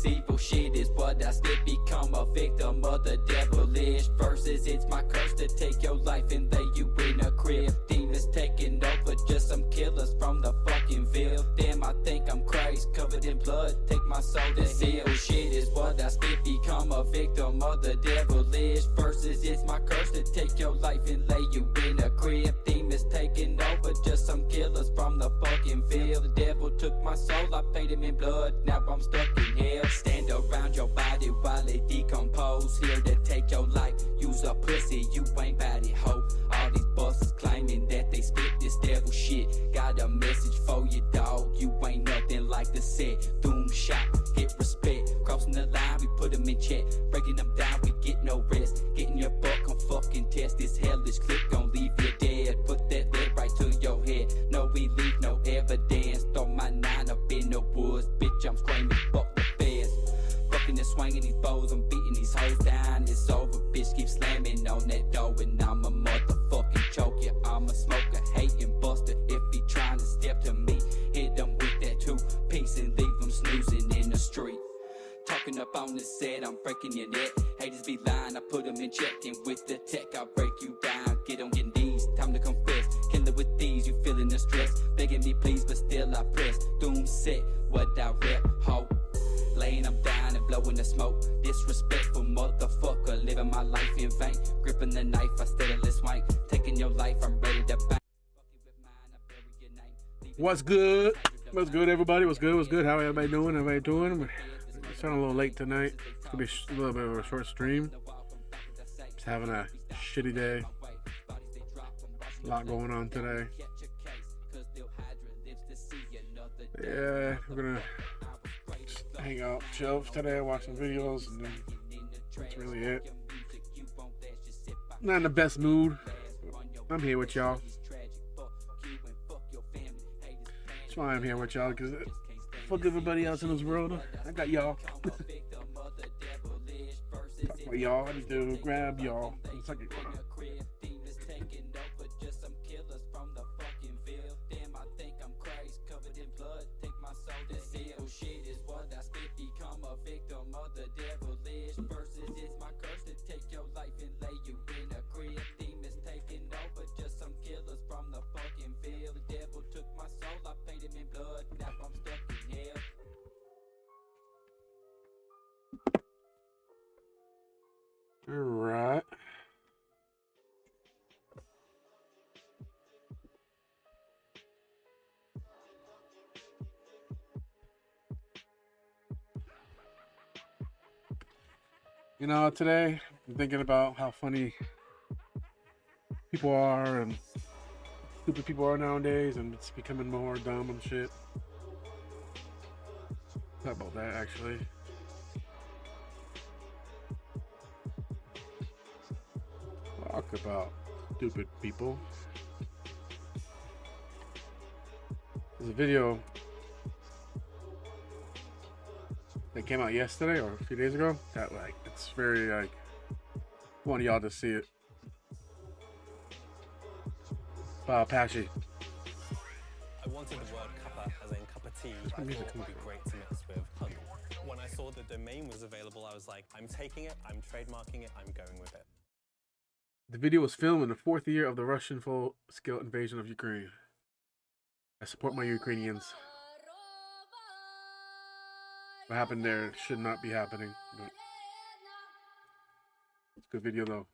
This evil shit is what I still become a victim of the devilish verses. It's my curse to take your life and lay you in a crib. Demons taking over, just some killers from the fucking Ville. Damn, I think I'm crazy, covered in blood, take my soul to hell. Shit is what I still become a victim of the devilish verses. It's my curse to take your life and lay you in a crib. Demons taking over, just some killers from the fucking Ville. The devil took my soul, I paid him in blood, now I'm stuck in hell. Stand around your body while it decompose. Here to take your life, use a pussy, you ain't bad it, ho. All these busters claiming that they spit this devil shit. Got a message for you, dog, you ain't nothing like the set. Doom shot, hit respect, crossing the line, we put them in check. Breaking them down, we get no rest. Getting your buck on fucking test, this hellish clip gon' leave you dead. Put that lead right to your head, no we leave no evidence. Throw my 9 up in the woods, bitch I'm screaming fuck the feds. Fucking and swinging these bows, I'm beating these hoes down. It's over, bitch keep slamming on that door, and I'm a motherfucking choke. Yeah, I'm a smoker, hating buster. If he trying to step to me, hit them with that 2-piece and leave them snoozing in the street. Talking up on the set, I'm breaking your neck. Haters be lying, I put them in check. And with the tech, I'll break you down. Get on your knees, time to confess. Killing with these, you feeling the stress. Begging me please, but still I press. Doom set, what I rep, ho. Laying them down and blowing the smoke. Disrespectful motherfucker, living my life in vain. Gripping the knife, I steadily swing. Taking your life, I'm ready to bang. What's good? What's good, everybody? What's good? What's good? How everybody doing? Everybody doing? It's on a little late tonight. It's gonna be a little bit of a short stream. Just having a shitty day. A lot going on today. Yeah, we're gonna just hang out, chill today, watch some videos, and then that's really it. Not in the best mood. I'm here with y'all. That's why I'm here with y'all, because fuck everybody else in this world. I got y'all. Talk about y'all. I need to grab y'all. One second. All right. You know, today I'm thinking about how funny people are and stupid people are nowadays, and it's becoming more dumb and shit. Talk about that actually. Talk about stupid people. There's a video that came out yesterday or a few days ago that it's very I want y'all to see it. Apache. I wanted the word cuppa as in cup of tea. I thought it would be great to mix with hug. When I saw the domain was available, I was like, I'm taking it, I'm trademarking it, I'm going with it. The video was filmed in the 4th year of the Russian full-scale invasion of Ukraine. I support my Ukrainians. What happened there should not be happening. But it's a good video though.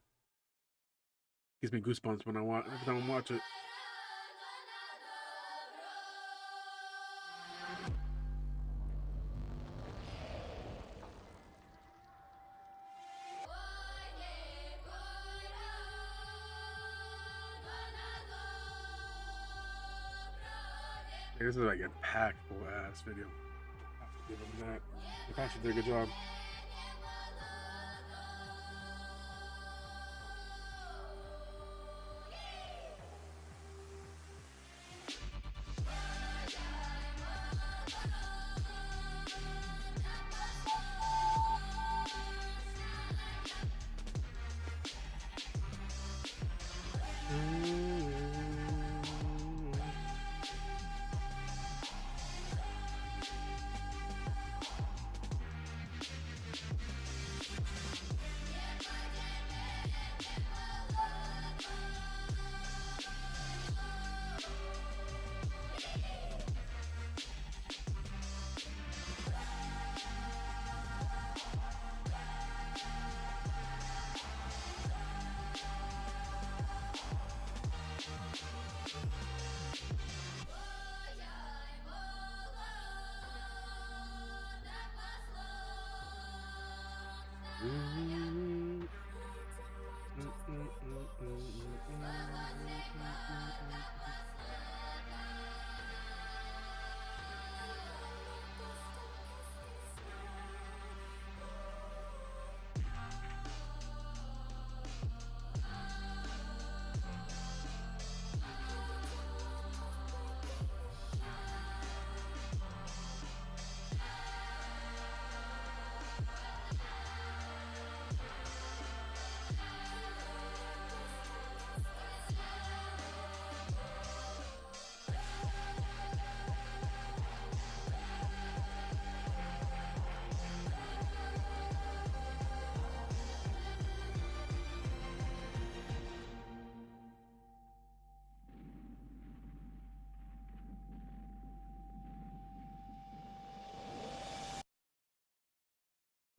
Gives me goosebumps when every time I watch it. This is like a impactful ass video. I have to give him that. They actually did a good job.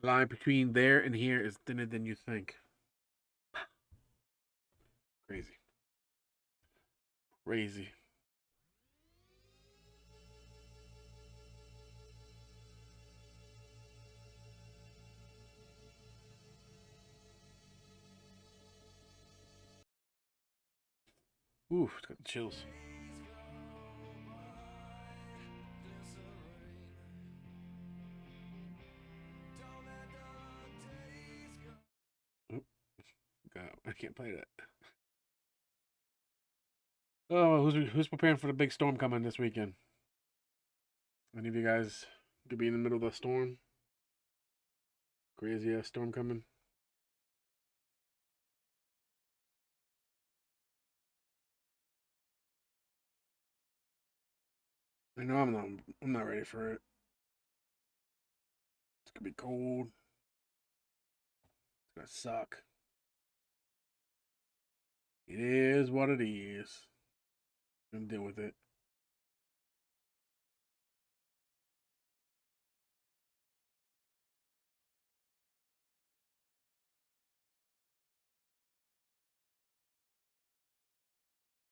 Line between there and here is thinner than you think. Crazy. Crazy. Ooh, it's got the chills. Oop, God, I can't play that. Oh, who's preparing for the big storm coming this weekend? Any of you guys could be in the middle of the storm? Crazy ass storm coming. I know I'm not ready for it. It's gonna be cold. It's gonna suck. It is what it is. I'm gonna deal with it.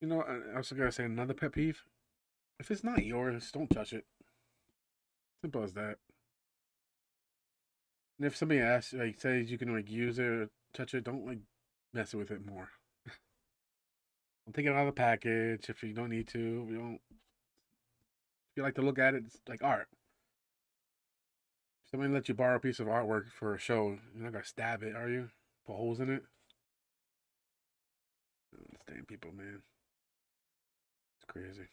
You know, I also gotta say another pet peeve. If it's not yours, don't touch it. Simple as that. And if somebody asks, like, says you can like use it or touch it, don't like mess with it more. Don't take it out of the package if you don't need to. We don't. If you like to look at it, it's like art. If somebody lets you borrow a piece of artwork for a show, you're not gonna stab it, are you? Put holes in it. I don't understand people, man. It's crazy.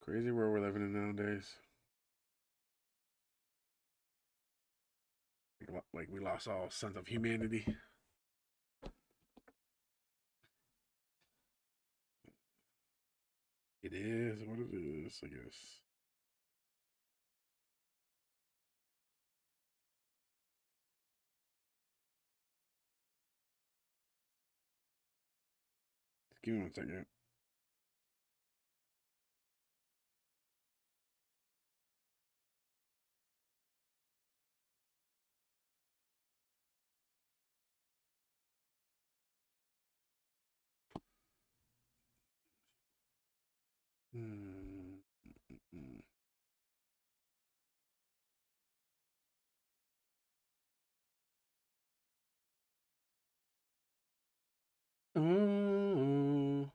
Crazy world we're living in nowadays. Like we lost all sense of humanity. It is what it is, I guess. Just give me 1 second. Mm, mm, mm. Oh,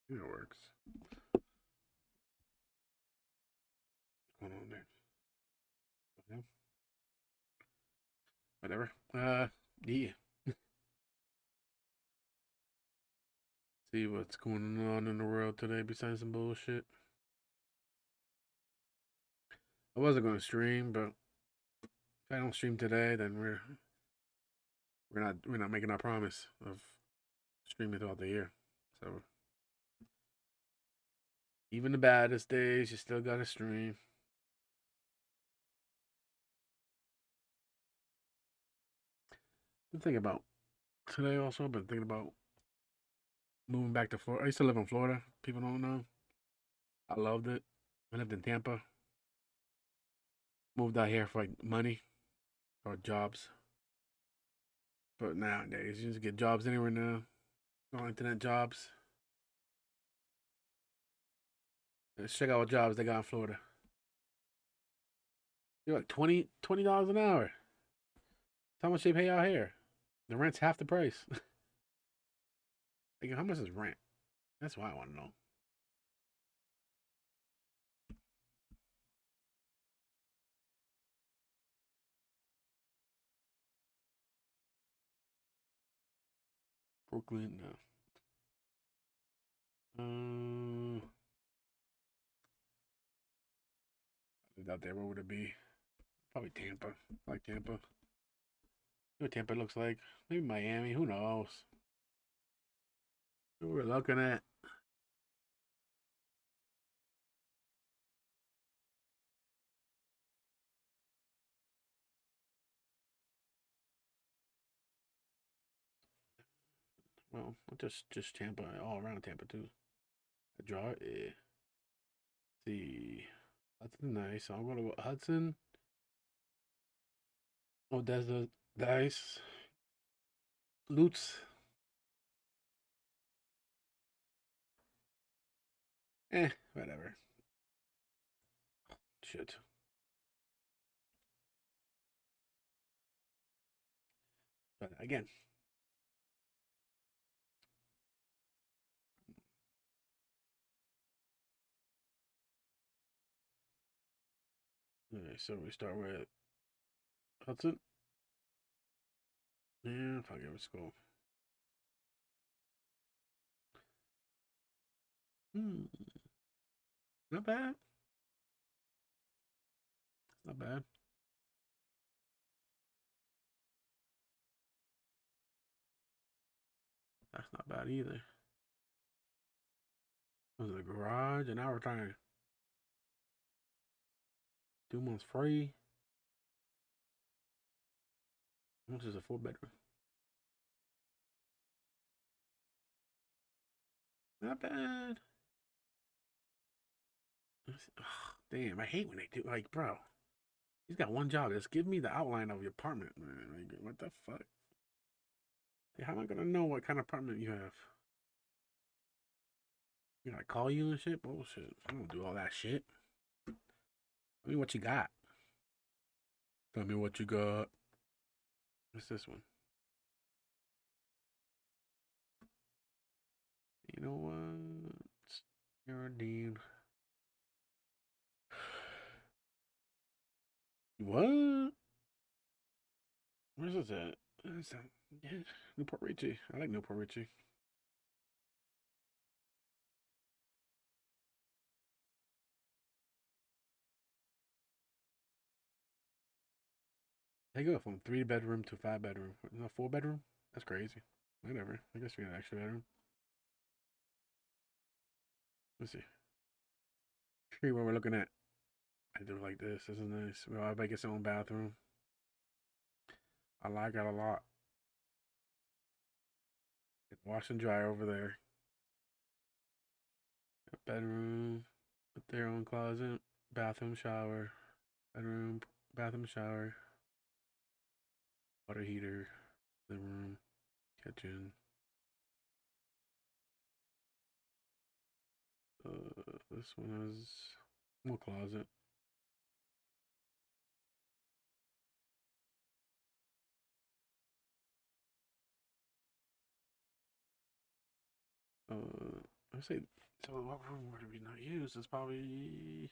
it works. What's going on there? Okay. Whatever. Yeah. See what's going on in the world today besides some bullshit. I wasn't gonna stream, but if I don't stream today, then we're not making our promise of streaming throughout the year. So even the baddest days, you still gotta stream. Been thinking about today also. Been thinking about moving back to Florida. I used to live in Florida. People don't know. I loved it. I lived in Tampa. Moved out here for like money or jobs. But nowadays, you just get jobs anywhere now. All internet jobs. Let's check out what jobs they got in Florida. You're like $20 an hour. That's how much they pay out here. The rent's half the price. Like, how much is rent? That's what I want to know. Brooklyn, no. Lived out there. Where would it be? Probably Tampa. I like Tampa. You know what Tampa looks like? Maybe Miami. Who knows? Who we're looking at? Well, just Tampa, all around Tampa too. I draw it. Yeah. See, Hudson, nice. I'm gonna go Hudson. Odessa, nice. Lutz. Whatever. Shit. But again. Alright, so we start with Hudson. Yeah, fuck it, let's go. Not bad. Not bad. That's not bad either. Was in the garage, and now we're trying to 2 months free. How much is a 4-bedroom? Not bad. Ugh, damn, I hate when they do like, bro. He's got one job. Just give me the outline of your apartment, man. Like, what the fuck? Hey, how am I gonna know what kind of apartment you have? You gotta call you and shit? Bullshit. I don't do all that shit. Tell me what you got. Tell me what you got. What's this one? You know what? You're a dude. What? Where's this at? Where's that? Yeah, Newport Richie. I like Newport Richie. They go from 3-bedroom to 5-bedroom. No, 4-bedroom? That's crazy. Whatever. I guess we got an extra bedroom. Let's see. See what we're looking at. I do like this. This is nice. Well, everybody gets their own bathroom. I like it a lot. Wash and dry over there. Bedroom with their own closet. Bathroom, shower. Bedroom, bathroom, shower. Water heater. Living room. Kitchen. This one has more closet. I say, so what room would we not use? It's probably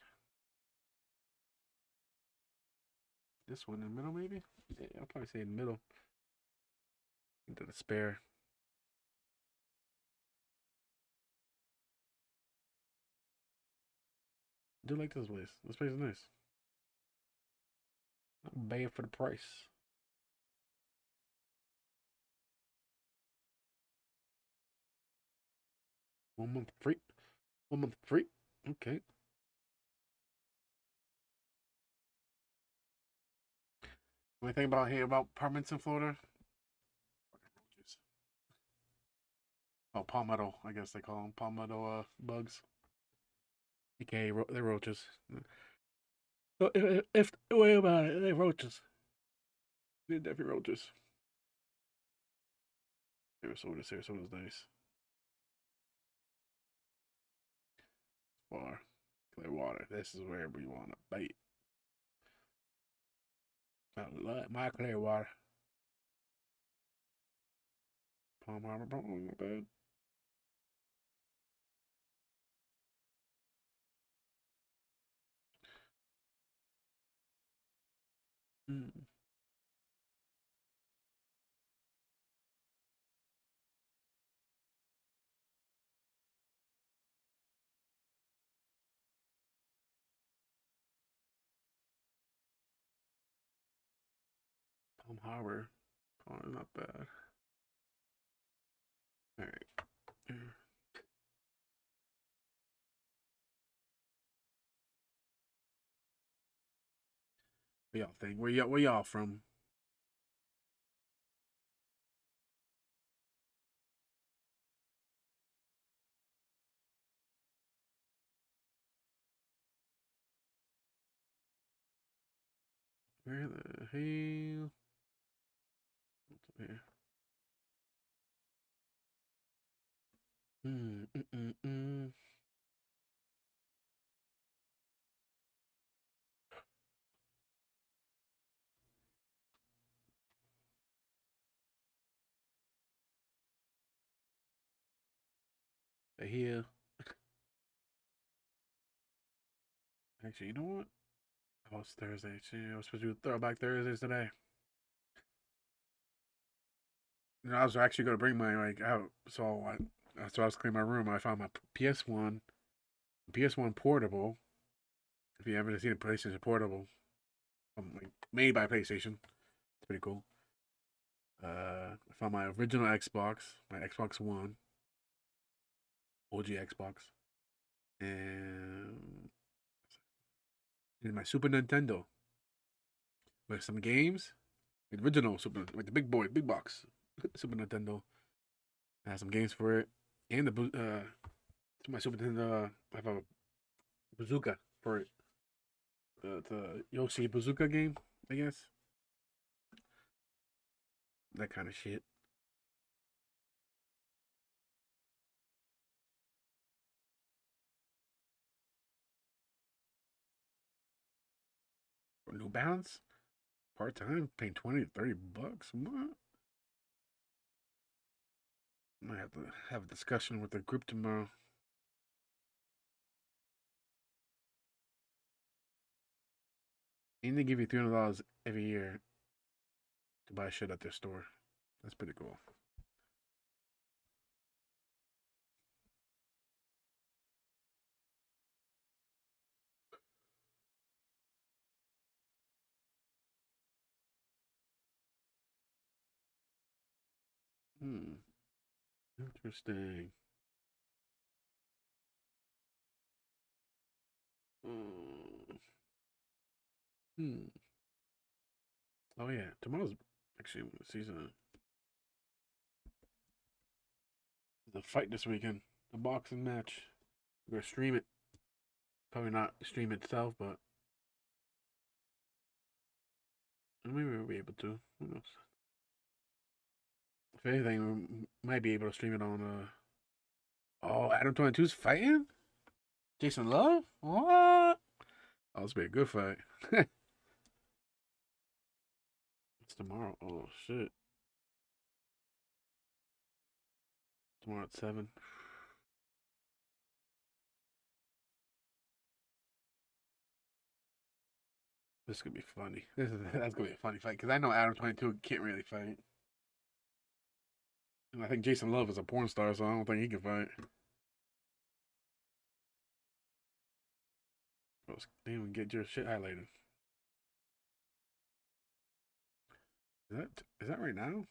this one in the middle, maybe? Yeah, I'll probably say in the middle. Into the spare. I do like this place. This place is nice. I'm paying for the price. One month free. 1 month free. Okay. Only thing about here about apartments in Florida. Oh, palmetto. I guess they call them palmetto bugs. AKA they're roaches. If the way about it, they're roaches. They're definitely roaches. Sarasota's nice. Bar. Clear water. This is where we want to bait. I love my clear water. Palm Harbor, not bad. Palm Harbor. Oh, not bad. All right. What y'all think? Where y'all from? Where the hell? What's up here? Mm, mm, mm, mm. Here. Actually, you know what? Oh, it's Thursday. I was supposed to do Throwback Thursdays today. You know, I was actually going to bring my like out. So I was cleaning my room. I found my PS1 portable. If you haven't seen a PlayStation portable, like made by PlayStation, it's pretty cool. I found my original Xbox, my Xbox One, OG Xbox, and my Super Nintendo with some games. The original Super, like the big box Super Nintendo. I have some games for it, and my Super Nintendo. I have a bazooka for it. The Yoshi Bazooka game, I guess. That kind of shit. For New Balance, part time, paying 20 to 30 bucks. What? I might have to have a discussion with the group tomorrow. And they give you $300 every year to buy shit at their store. That's pretty cool. Interesting. Mm. Hmm. Oh yeah, tomorrow's actually season. The fight this weekend, the boxing match. We're gonna stream it. Probably not stream itself, but maybe we'll be able to. Who knows? If anything, we might be able to stream it on. Oh, Adam 22's fighting Jason Love. What? Oh, this be a good fight. It's tomorrow. Oh shit. Tomorrow at 7. This could be funny. That's gonna be a funny fight because I know Adam 22 can't really fight, and I think Jason Love is a porn star, so I don't think he can fight. They even get your shit highlighted. Is that right now?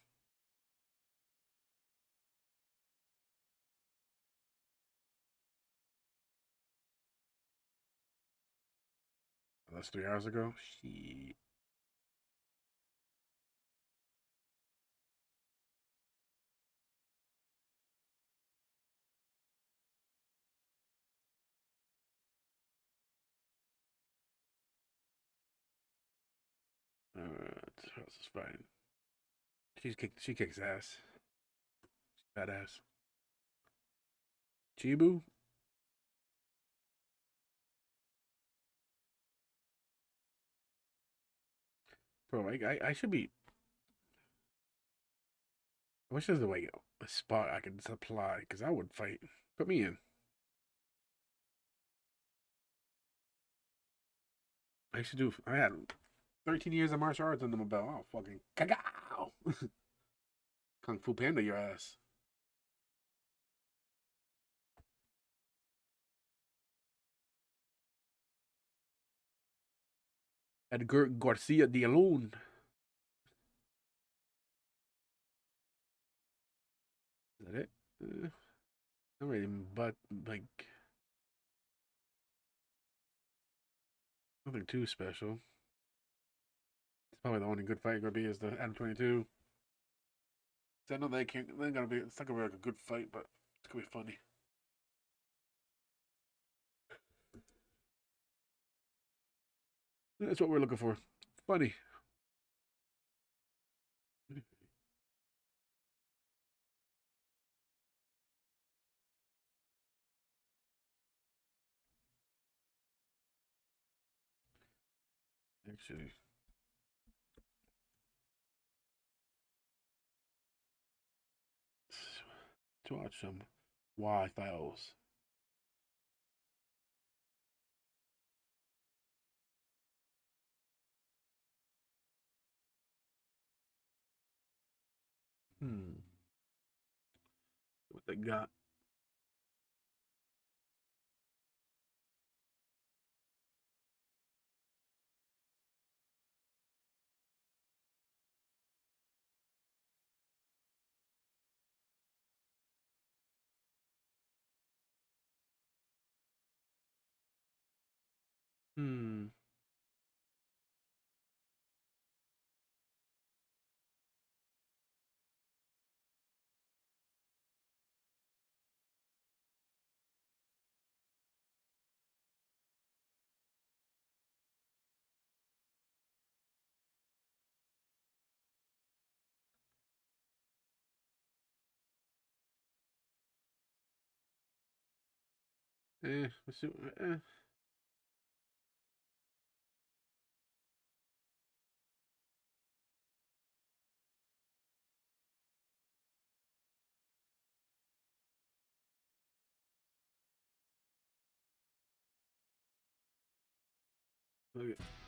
Oh, that's 3 hours ago. Shit. How's this fighting? She kicks ass. She's badass. Chibu? Bro, I should be. I wish there's a spot I could supply because I would fight. Put me in. I had 13 years of martial arts under my belt. Oh, fucking cacao. Kung Fu Panda your ass. Edgar Garcia de Alone. Is that it? Not really, but like nothing too special. It's probably the only good fight gonna be is the Adam 22. I know they can't. They're gonna be. It's not gonna be like a good fight, but it's gonna be funny. That's what we're looking for. funny. Actually, to watch some Y Files. What they got? Hmm. Let's see.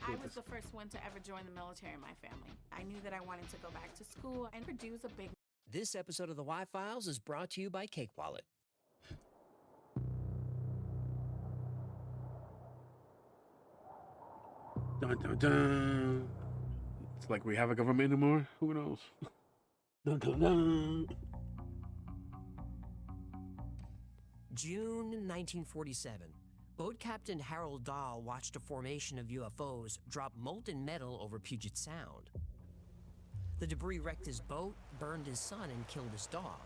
I was the first one to ever join the military in my family. I knew that I wanted to go back to school and produce a big. This episode of the Y Files is brought to you by Cake Wallet. Dun, dun, dun. It's like we have a government anymore. Who knows? Dun, dun, dun. June 1947. Boat Captain Harold Dahl watched a formation of UFOs drop molten metal over Puget Sound. The debris wrecked his boat, burned his son, and killed his dog.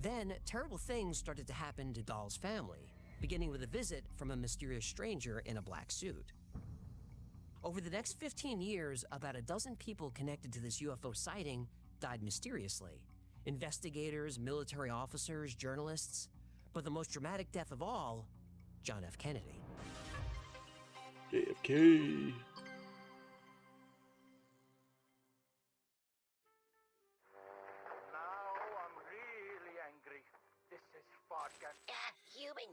Then, terrible things started to happen to Dahl's family, beginning with a visit from a mysterious stranger in a black suit. Over the next 15 years, about a dozen people connected to this UFO sighting died mysteriously. Investigators, military officers, journalists. But the most dramatic death of all, John F. Kennedy. JFK. Now I'm really angry. This is fucking... Human,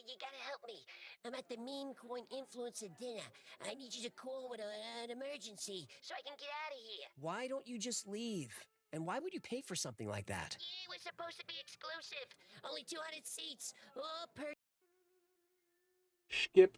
you gotta help me. I'm at the Meme Coin Influencer dinner. I need you to call with an emergency so I can get out of here. Why don't you just leave? And why would you pay for something like that? It was supposed to be exclusive. Only 200 seats. All per... Skip.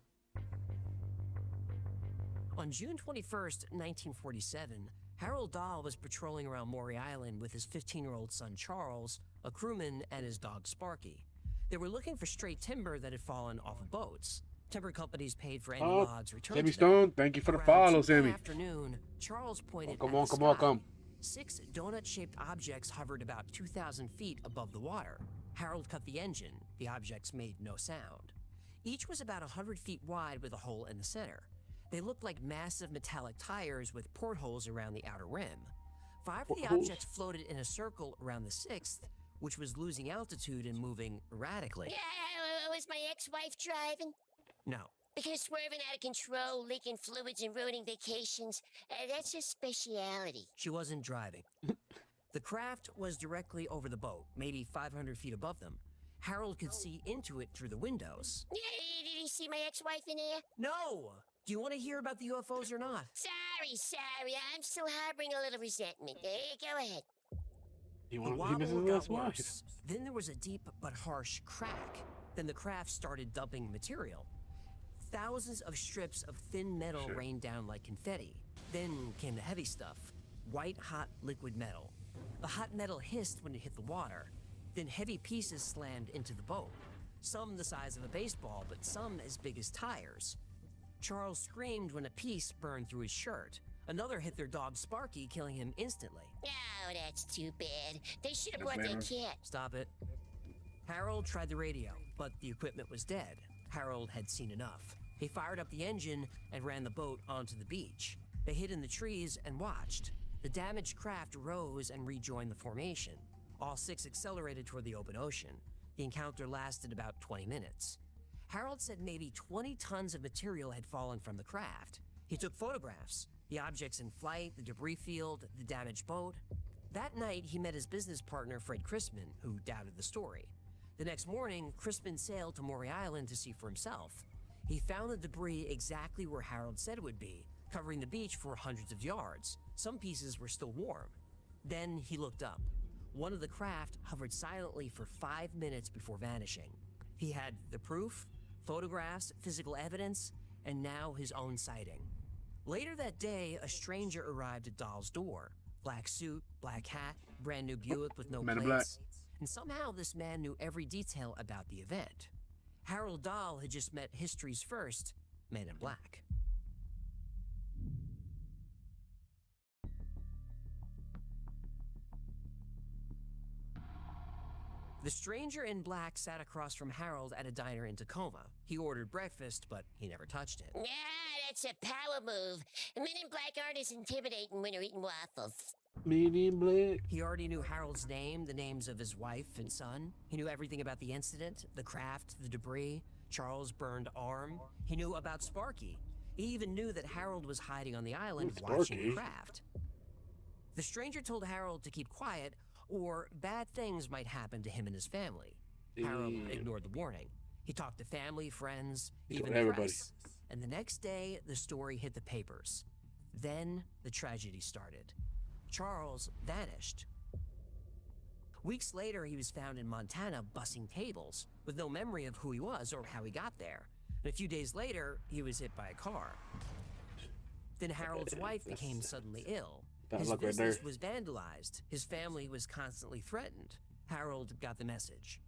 On June 21st, 1947, Harold Dahl was patrolling around Maury Island with his 15-year-old son Charles, a crewman, and his dog Sparky. They were looking for stray timber that had fallen off of boats. Timber companies paid for any logs returned Sammy to them. Stone, thank you for the Around follow, 2 in the Sammy. afternoon, Charles pointed Come at on, the come on, sky. come. 6 donut-shaped objects hovered about 2,000 feet above the water. Harold cut the engine. The objects made no sound. Each was about 100 feet wide with a hole in the center. They looked like massive metallic tires with portholes around the outer rim. 5 of the objects floated in a circle around the 6th, which was losing altitude and moving erratically. Yeah, was my ex-wife driving? No. Because swerving out of control, leaking fluids, and ruining vacations, that's her speciality. She wasn't driving. The craft was directly over the boat, maybe 500 feet above them. Harold could see into it through the windows. Yeah, did he see my ex-wife in there? No! Do you want to hear about the UFOs or not? Sorry. I'm still harboring a little resentment. Go ahead. He The misses wobble his last got wife. worse. Then there was a deep but harsh crack. Then the craft started dumping material. Thousands of strips of thin metal Shit. rained down like confetti. Then came the heavy stuff. White hot liquid metal. The hot metal hissed when it hit the water. Then heavy pieces slammed into the boat. Some the size of a baseball, but some as big as tires. Charles screamed when a piece burned through his shirt. Another hit their dog Sparky, killing him instantly. Oh, that's too bad. They should have brought their Banners. cat. Stop it. Harold tried the radio, but the equipment was dead. Harold had seen enough. He fired up the engine and ran the boat onto the beach. They hid in the trees and watched. The damaged craft rose and rejoined the formation. All 6 accelerated toward the open ocean. The encounter lasted about 20 minutes. Harold said maybe 20 tons of material had fallen from the craft. He took photographs, the objects in flight, the debris field, the damaged boat. That night, he met his business partner, Fred Chrisman, who doubted the story. The next morning, Chrisman sailed to Maury Island to see for himself. He found the debris exactly where Harold said it would be, covering the beach for hundreds of yards. Some pieces were still warm. Then he looked up. One of the craft hovered silently for 5 minutes before vanishing. He had the proof, photographs, physical evidence, and now his own sighting. Later that day, a stranger arrived at Dahl's door. Black suit, black hat, brand new Buick with no Man in black. plates. And somehow this man knew every detail about the event. Harold Dahl had just met history's first Man in Black. The stranger in black sat across from Harold at a diner in Tacoma. He ordered breakfast, but he never touched it. Yeah, that's a power move. Men in black aren't as intimidating when they're eating waffles. Medium black. He already knew Harold's name, the names of his wife and son. He knew everything about the incident, the craft, the debris, Charles' burned arm. He knew about Sparky. He even knew that Harold was hiding on the island Who's watching the Sparky? craft. The stranger told Harold to keep quiet, or bad things might happen to him and his family. Harold ignored the warning. He talked to family, friends, even told the everybody. press. And the next day, the story hit the papers. Then the tragedy started. Charles vanished. Weeks later, he was found in Montana bussing tables, with no memory of who he was or how he got there. And a few days later, he was hit by a car. Then Harold's wife became suddenly ill. That His look right business there. was vandalized. His family was constantly threatened. Harold got the message.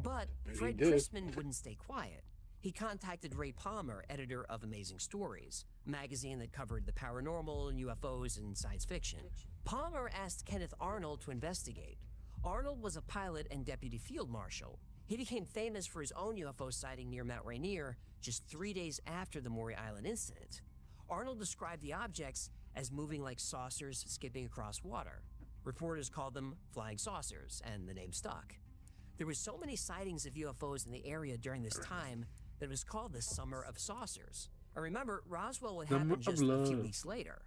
But He Fred did. Chrisman wouldn't stay quiet. He contacted Ray Palmer, editor of Amazing Stories, a magazine that covered the paranormal and UFOs and science fiction. Palmer asked Kenneth Arnold to investigate. Arnold was a pilot and deputy field marshal. He became famous for his own UFO sighting near Mount Rainier just 3 days after the Maury Island incident. Arnold described the objects as moving like saucers skipping across water. Reporters called them flying saucers, and the name stuck. There were so many sightings of UFOs in the area during this time that it was called the Summer of Saucers. And remember, Roswell would Summer happen of just a few Love. weeks later.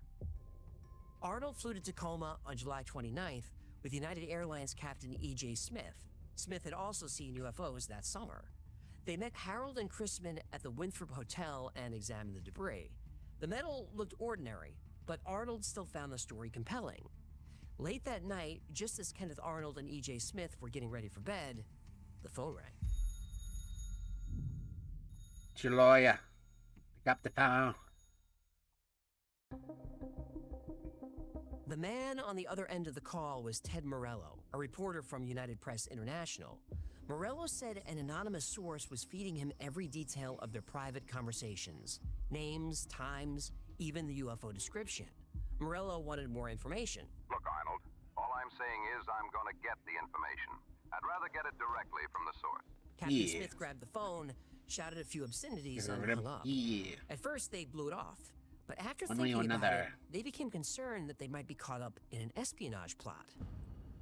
Arnold flew to Tacoma on July 29th with United Airlines Captain E.J. Smith. Smith had also seen UFOs that summer. They met Harold and Chrisman at the Winthrop Hotel and examined the debris. The metal looked ordinary, but Arnold still found the story compelling. Late that night, just as Kenneth Arnold and E.J. Smith were getting ready for bed, the phone rang. It's your lawyer. Pick up the phone. The man on the other end of the call was Ted Morello, a reporter from United Press International. Morello said an anonymous source was feeding him every detail of their private conversations. Names, times, even the UFO description. Morello wanted more information. Look, Arnold, all I'm saying is I'm gonna get the information. I'd rather get it directly from the source. Captain Yeah. Smith grabbed the phone, shouted a few obscenities, and Remember hung them? up. Yeah. At first, they blew it off. But after One way or thinking about it, another. they became concerned that they might be caught up in an espionage plot.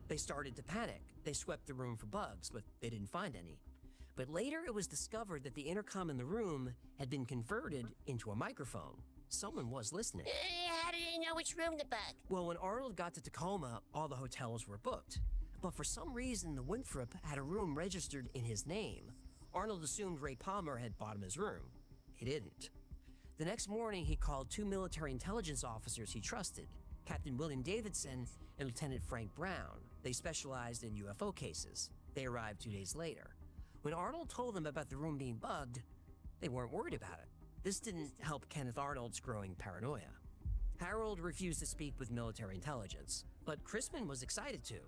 They started to panic. They swept the room for bugs, but they didn't find any. But later, it was discovered that the intercom in the room had been converted into a microphone. Someone was listening. How do they know which room to bug? Well, when Arnold got to Tacoma, all the hotels were booked. But for some reason, the Winthrop had a room registered in his name. Arnold assumed Ray Palmer had bought him his room. He didn't. The next morning, he called 2 military intelligence officers he trusted, Captain William Davidson and Lieutenant Frank Brown. They specialized in UFO cases. They arrived 2 days later. When Arnold told them about the room being bugged, they weren't worried about it. This didn't help Kenneth Arnold's growing paranoia. Harold refused to speak with military intelligence, but Chrisman was excited to.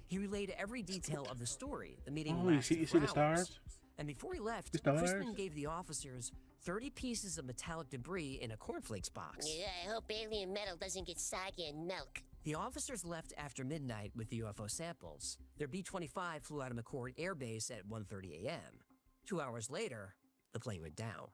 He relayed every detail of the story. The meeting Oh, you lasted see for the hours. stars? And before he left, The stars? Chrisman gave the officers 30 pieces of metallic debris in a cornflakes box. Yeah, I hope alien metal doesn't get soggy in milk. The officers left after midnight with the UFO samples. Their B-25 flew out of McCord Air Base at 1:30 a.m. 2 hours later, the plane went down.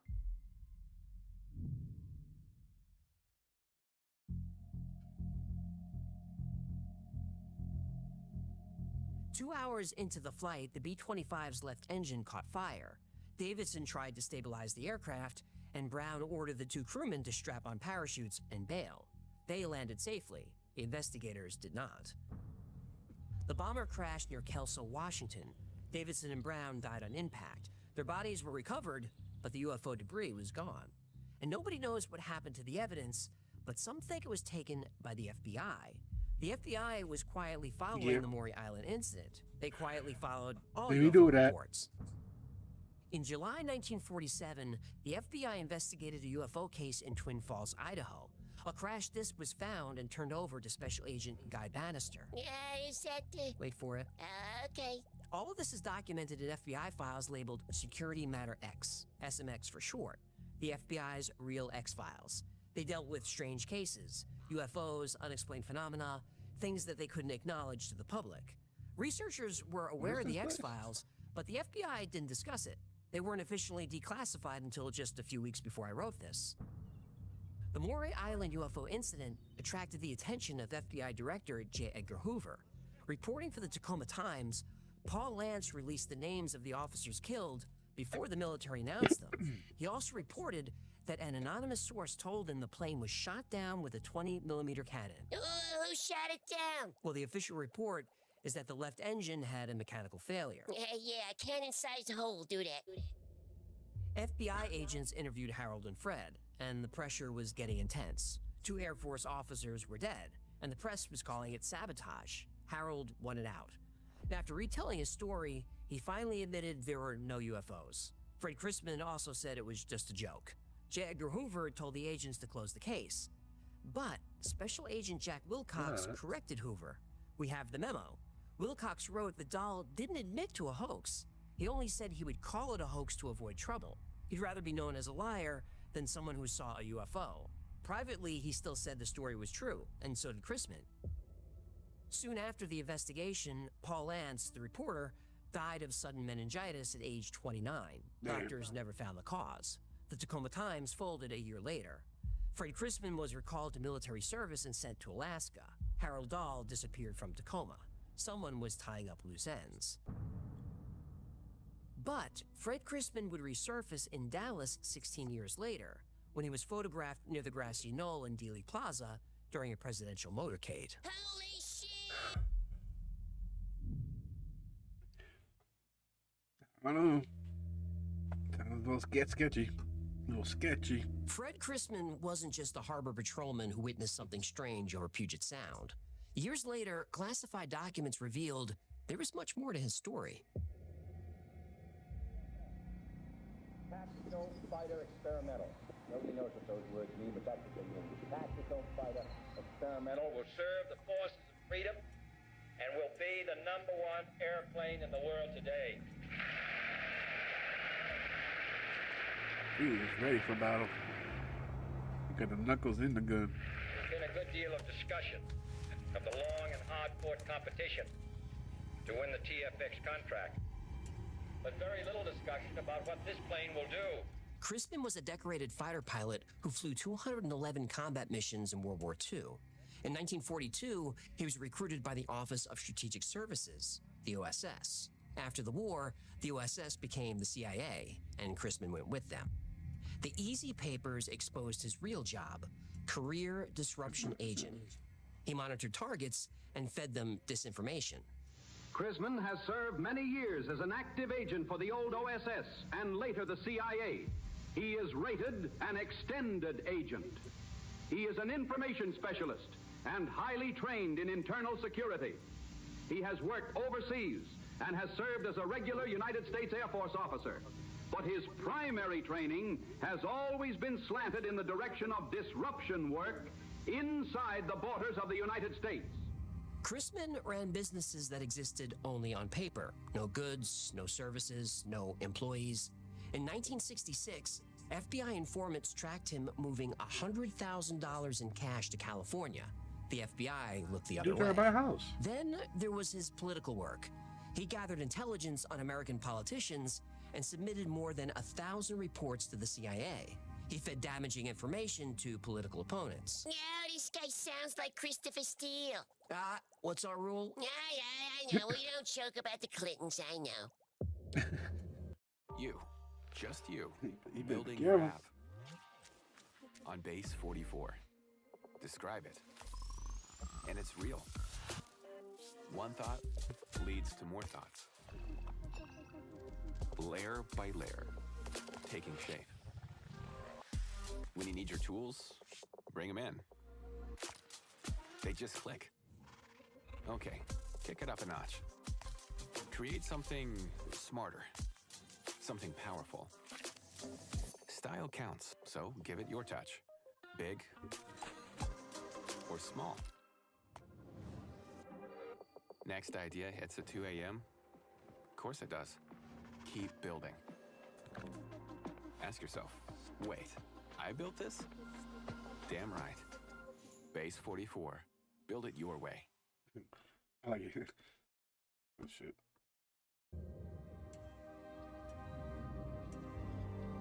2 hours into the flight, the B-25's left engine caught fire. Davidson tried to stabilize the aircraft, and Brown ordered the 2 crewmen to strap on parachutes and bail. They landed safely. Investigators did not. The bomber crashed near Kelso, Washington. Davidson and Brown died on impact. Their bodies were recovered, but the UFO debris was gone. And nobody knows what happened to the evidence, but some think it was taken by the FBI. The FBI was quietly following the Maury Island incident. They quietly followed all UFO reports. In July 1947, the FBI investigated a UFO case in Twin Falls, Idaho. A crash disc was found and turned over to Special Agent Guy Bannister. Is that the... Wait for it. Okay. All of this is documented in FBI files labeled Security Matter X, SMX for short, the FBI's Real X files. They dealt with strange cases, UFOs, unexplained phenomena, things that they couldn't acknowledge to the public. Researchers were aware of the X files, but the FBI didn't discuss it. They weren't officially declassified until just a few weeks before I wrote this. The Maury Island UFO incident attracted the attention of FBI Director J. Edgar Hoover. Reporting for the Tacoma Times, Paul Lance released the names of the officers killed before the military announced them. He also reported that an anonymous source told him the plane was shot down with a 20mm cannon. Who shot it down? Well, the official report is that the left engine had a mechanical failure. Yeah, a cannon-sized hole do that. FBI agents interviewed Harold and Fred, and the pressure was getting intense. 2 Air Force officers were dead, and the press was calling it sabotage. Harold wanted out. And after retelling his story, he finally admitted there were no UFOs. Fred Chrisman also said it was just a joke. J. Edgar Hoover told the agents to close the case. But Special Agent Jack Wilcox corrected Hoover. We have the memo. Wilcox wrote the doll didn't admit to a hoax. He only said he would call it a hoax to avoid trouble. He'd rather be known as a liar than someone who saw a UFO. Privately, he still said the story was true, and so did Chrisman. Soon after the investigation, Paul Lance, the reporter, died of sudden meningitis at age 29. Doctors never found the cause. The Tacoma Times folded a year later. Fred Chrisman was recalled to military service and sent to Alaska. Harold Dahl disappeared from Tacoma. Someone was tying up loose ends. But Fred Chrisman would resurface in Dallas 16 years later, when he was photographed near the grassy knoll in Dealey Plaza during a presidential motorcade. Holy shit! I don't know. Sounds a little sketchy. A little sketchy. Fred Chrisman wasn't just a harbor patrolman who witnessed something strange over Puget Sound. Years later, classified documents revealed there was much more to his story. Tactical fighter experimental. Nobody knows what those words mean, but that's what they mean. Tactical fighter experimental Will serve the forces of freedom and will be the #1 airplane in the world today. He was ready for battle. He got the knuckles in the gun. There's been a good deal of discussion of the long and hard-fought competition to win the TFX contract, but very little discussion about what this plane will do. Chrisman was a decorated fighter pilot who flew 211 combat missions in World War II. In 1942, he was recruited by the Office of Strategic Services, the OSS. After the war, the OSS became the CIA, and Chrisman went with them. The Easy Papers exposed his real job, career disruption agent. He monitored targets and fed them disinformation. Chrisman has served many years as an active agent for the old OSS and later the CIA. He is rated an extended agent. He is an information specialist and highly trained in internal security. He has worked overseas and has served as a regular United States Air Force officer. But his primary training has always been slanted in the direction of disruption work inside the borders of the United States. Chrisman ran businesses that existed only on paper. No goods, no services, no employees. In 1966, FBI informants tracked him moving $100,000 in cash to California. The FBI looked the other way. Buy a house. Then there was his political work. He gathered intelligence on American politicians and submitted more than 1,000 reports to the CIA. He fed damaging information to political opponents. Yeah, this guy sounds like Christopher Steele. What's our rule? Yeah, I know. We don't joke about the Clintons, I know. You, just you, You better be building careful. your app on base 44. Describe it. And it's real. One thought leads to more thoughts. Layer by layer, taking shape. When you need your tools, bring them in. They just click. Okay, kick it up a notch. Create something smarter, something powerful. Style counts, so give it your touch. Big or small. Next idea hits at 2 a.m. Of course it does. Keep building. Ask yourself, wait, I built this? Damn right. Base 44. Build it your way. I like it. Oh, shit.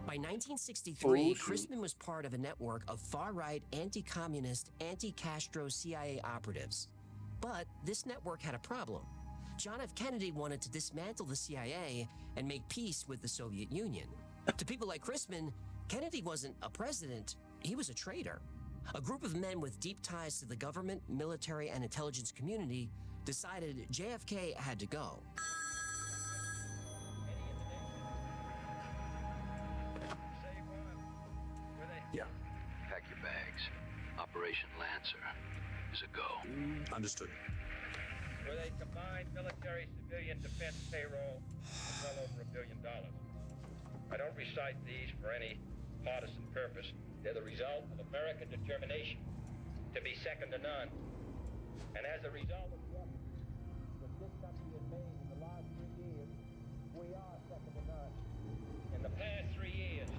By 1963, Oh, shoot. Chrisman was part of a network of far-right, anti-communist, anti-Castro CIA operatives. But this network had a problem. John F. Kennedy wanted to dismantle the CIA and make peace with the Soviet Union. To people like Chrisman, Kennedy wasn't a president, he was a traitor. A group of men with deep ties to the government, military, and intelligence community decided JFK had to go. Yeah. Pack your bags. Operation Lancer is a go. Understood. With a combined military-civilian defense payroll of well over $1 billion. I don't recite these for any partisan purpose. They're the result of American determination to be second to none. And as a result of the effort that this country has made in the last 3 years, we are second to none. In the past 3 years,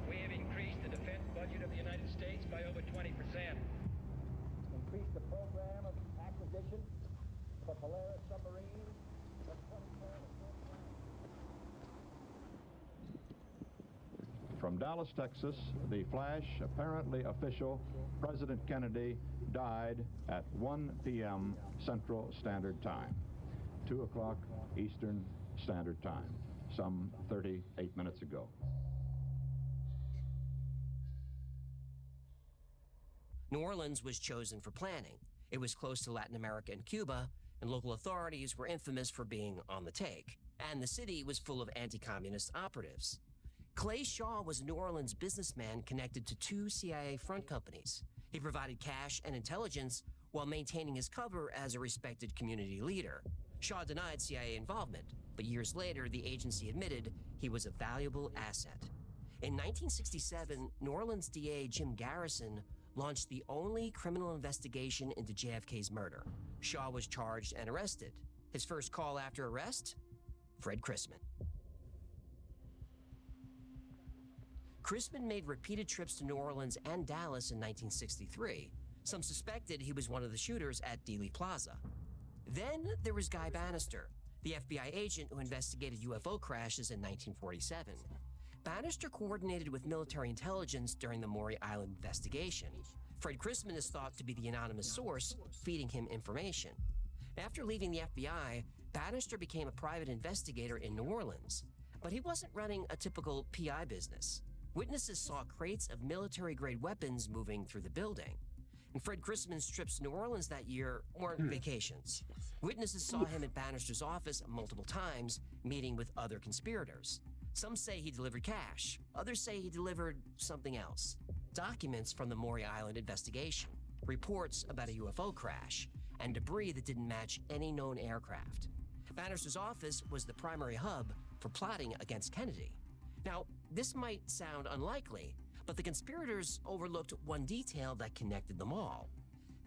we have increased the defense budget of the United States by over 20%. Increased the program of acquisition for Polaris submarines from 24 to 49. From Dallas, Texas, the flash, apparently official, President Kennedy died at 1 p.m. Central Standard Time, 2 o'clock Eastern Standard Time, some 38 minutes ago. New Orleans was chosen for planning. It was close to Latin America and Cuba, and local authorities were infamous for being on the take. And the city was full of anti-communist operatives. Clay Shaw was a New Orleans businessman connected to 2 CIA front companies. He provided cash and intelligence while maintaining his cover as a respected community leader. Shaw denied CIA involvement, but years later, the agency admitted he was a valuable asset. In 1967, New Orleans DA Jim Garrison launched the only criminal investigation into JFK's murder. Shaw was charged and arrested. His first call after arrest? Fred Chrisman. Chrisman made repeated trips to New Orleans and Dallas in 1963. Some suspected he was one of the shooters at Dealey Plaza. Then there was Guy Bannister, the FBI agent who investigated UFO crashes in 1947. Bannister coordinated with military intelligence during the Maury Island investigation. Fred Chrisman is thought to be the anonymous source feeding him information. After leaving the FBI, Bannister became a private investigator in New Orleans, but he wasn't running a typical PI business. Witnesses saw crates of military-grade weapons moving through the building. And Fred Chrisman's trips to New Orleans that year weren't vacations. Witnesses saw him at Bannister's office multiple times, meeting with other conspirators. Some say he delivered cash. Others say he delivered something else. Documents from the Maury Island investigation, reports about a UFO crash, and debris that didn't match any known aircraft. Bannister's office was the primary hub for plotting against Kennedy. Now, this might sound unlikely, but the conspirators overlooked one detail that connected them all.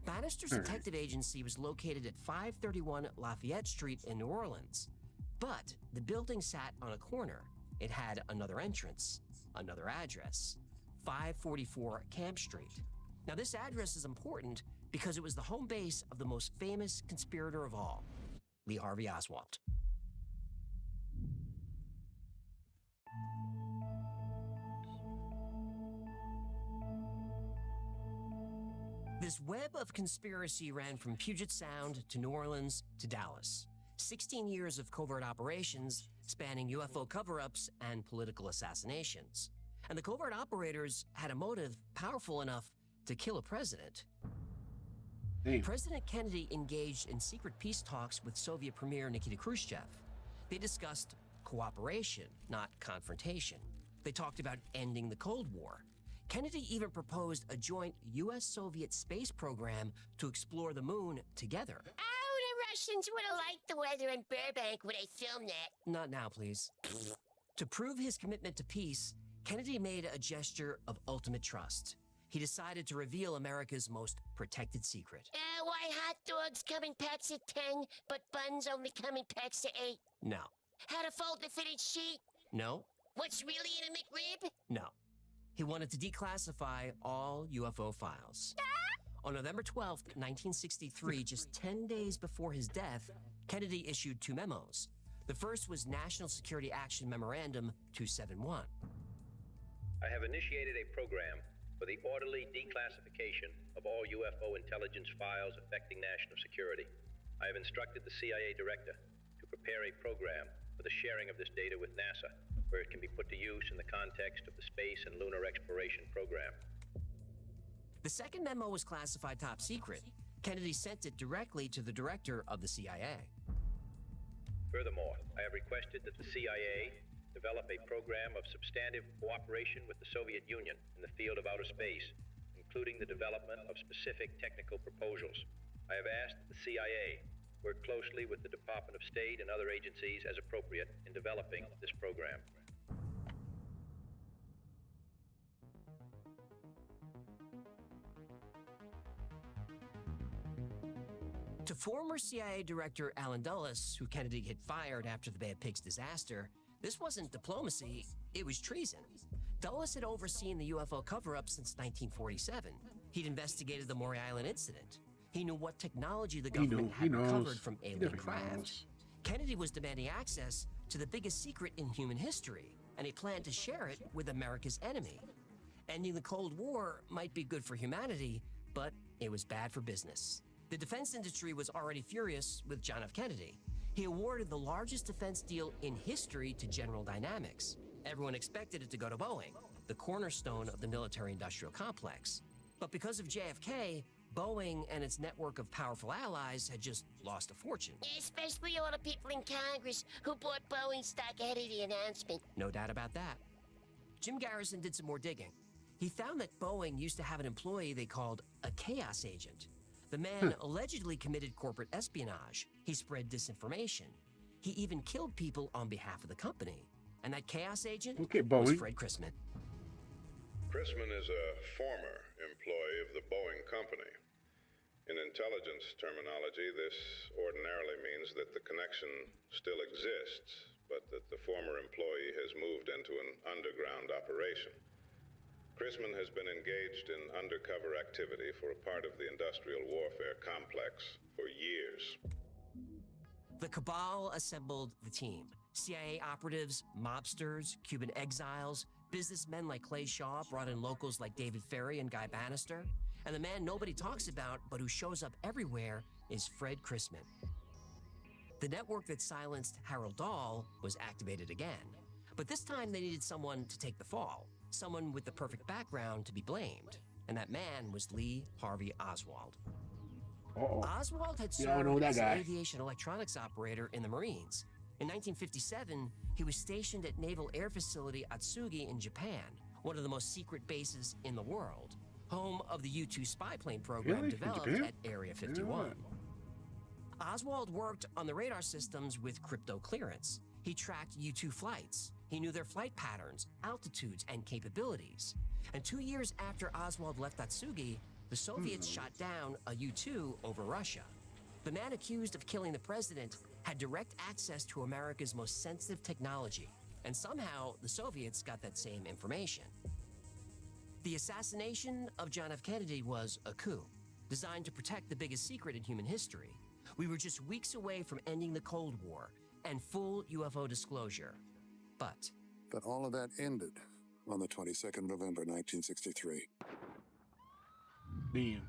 Bannister's detective agency was located at 531 Lafayette Street in New Orleans, but the building sat on a corner. It had another entrance, another address, 544 Camp Street. Now, this address is important because it was the home base of the most famous conspirator of all, Lee Harvey Oswald. This web of conspiracy ran from Puget Sound to New Orleans to Dallas. 16 years of covert operations spanning UFO cover-ups and political assassinations. And the covert operators had a motive powerful enough to kill a president. Damn. President Kennedy engaged in secret peace talks with Soviet Premier Nikita Khrushchev. They discussed cooperation, not confrontation. They talked about ending the Cold War. Kennedy even proposed a joint U.S.-Soviet space program to explore the moon together. Oh, the Russians would have liked the weather in Burbank when they filmed that. Not now, please. To prove his commitment to peace, Kennedy made a gesture of ultimate trust. He decided to reveal America's most protected secret. Why hot dogs come in packs of 10, but buns only come in packs of 8? No. How to fold the fitted sheet? No. What's really in a McRib? No. He wanted to declassify all UFO files. On November 12th, 1963, just 10 days before his death, Kennedy issued 2 memos. The first was National Security Action Memorandum 271. I have initiated a program for the orderly declassification of all UFO intelligence files affecting national security. I have instructed the CIA director to prepare a program for the sharing of this data with NASA, where it can be put to use in the context of the space and lunar exploration program. The second memo was classified top secret. Kennedy sent it directly to the director of the CIA. Furthermore, I have requested that the CIA develop a program of substantive cooperation with the Soviet Union in the field of outer space, including the development of specific technical proposals. I have asked that the CIA work closely with the Department of State and other agencies as appropriate in developing this program. To former CIA Director Allen Dulles, who Kennedy had fired after the Bad Pigs disaster, this wasn't diplomacy, it was treason. Dulles had overseen the UFO cover-up since 1947. He'd investigated the Maury Island incident. He knew what technology the government had recovered from alien craft. Kennedy was demanding access to the biggest secret in human history, and he planned to share it with America's enemy. Ending the Cold War might be good for humanity, but it was bad for business. The defense industry was already furious with John F. Kennedy. He awarded the largest defense deal in history to General Dynamics. Everyone expected it to go to Boeing, the cornerstone of the military-industrial complex. But because of JFK, Boeing and its network of powerful allies had just lost a fortune. Especially all the people in Congress who bought Boeing stock ahead of the announcement. No doubt about that. Jim Garrison did some more digging. He found that Boeing used to have an employee they called a chaos agent. The man allegedly committed corporate espionage. He spread disinformation. He even killed people on behalf of the company. And that chaos agent was Fred Chrisman. Chrisman is a former employee of the Boeing company. In intelligence terminology, this ordinarily means that the connection still exists, but that the former employee has moved into an underground operation. Chrisman has been engaged in undercover activity for a part of the industrial warfare complex for years. The cabal assembled the team. CIA operatives, mobsters, Cuban exiles, businessmen like Clay Shaw brought in locals like David Ferry and Guy Bannister. And the man nobody talks about, but who shows up everywhere, is Fred Chrisman. The network that silenced Harold Dahl was activated again. But this time they needed someone to take the fall. Someone with the perfect background to be blamed. And that man was Lee Harvey Oswald. Oswald had served as an aviation electronics operator in the Marines. In 1957, he was stationed at Naval Air Facility Atsugi in Japan, one of the most secret bases in the world, home of the U-2 spy plane program developed at Area 51. Oswald worked on the radar systems with crypto clearance. He tracked U-2 flights. He knew their flight patterns, altitudes, and capabilities. And 2 years after Oswald left Atsugi, the Soviets shot down a U-2 over Russia. The man accused of killing the president had direct access to America's most sensitive technology, and somehow the Soviets got that same information. The assassination of John F. Kennedy was a coup, designed to protect the biggest secret in human history. We were just weeks away from ending the Cold War and full UFO disclosure. But all of that ended on the 22nd of November, 1963. Damn.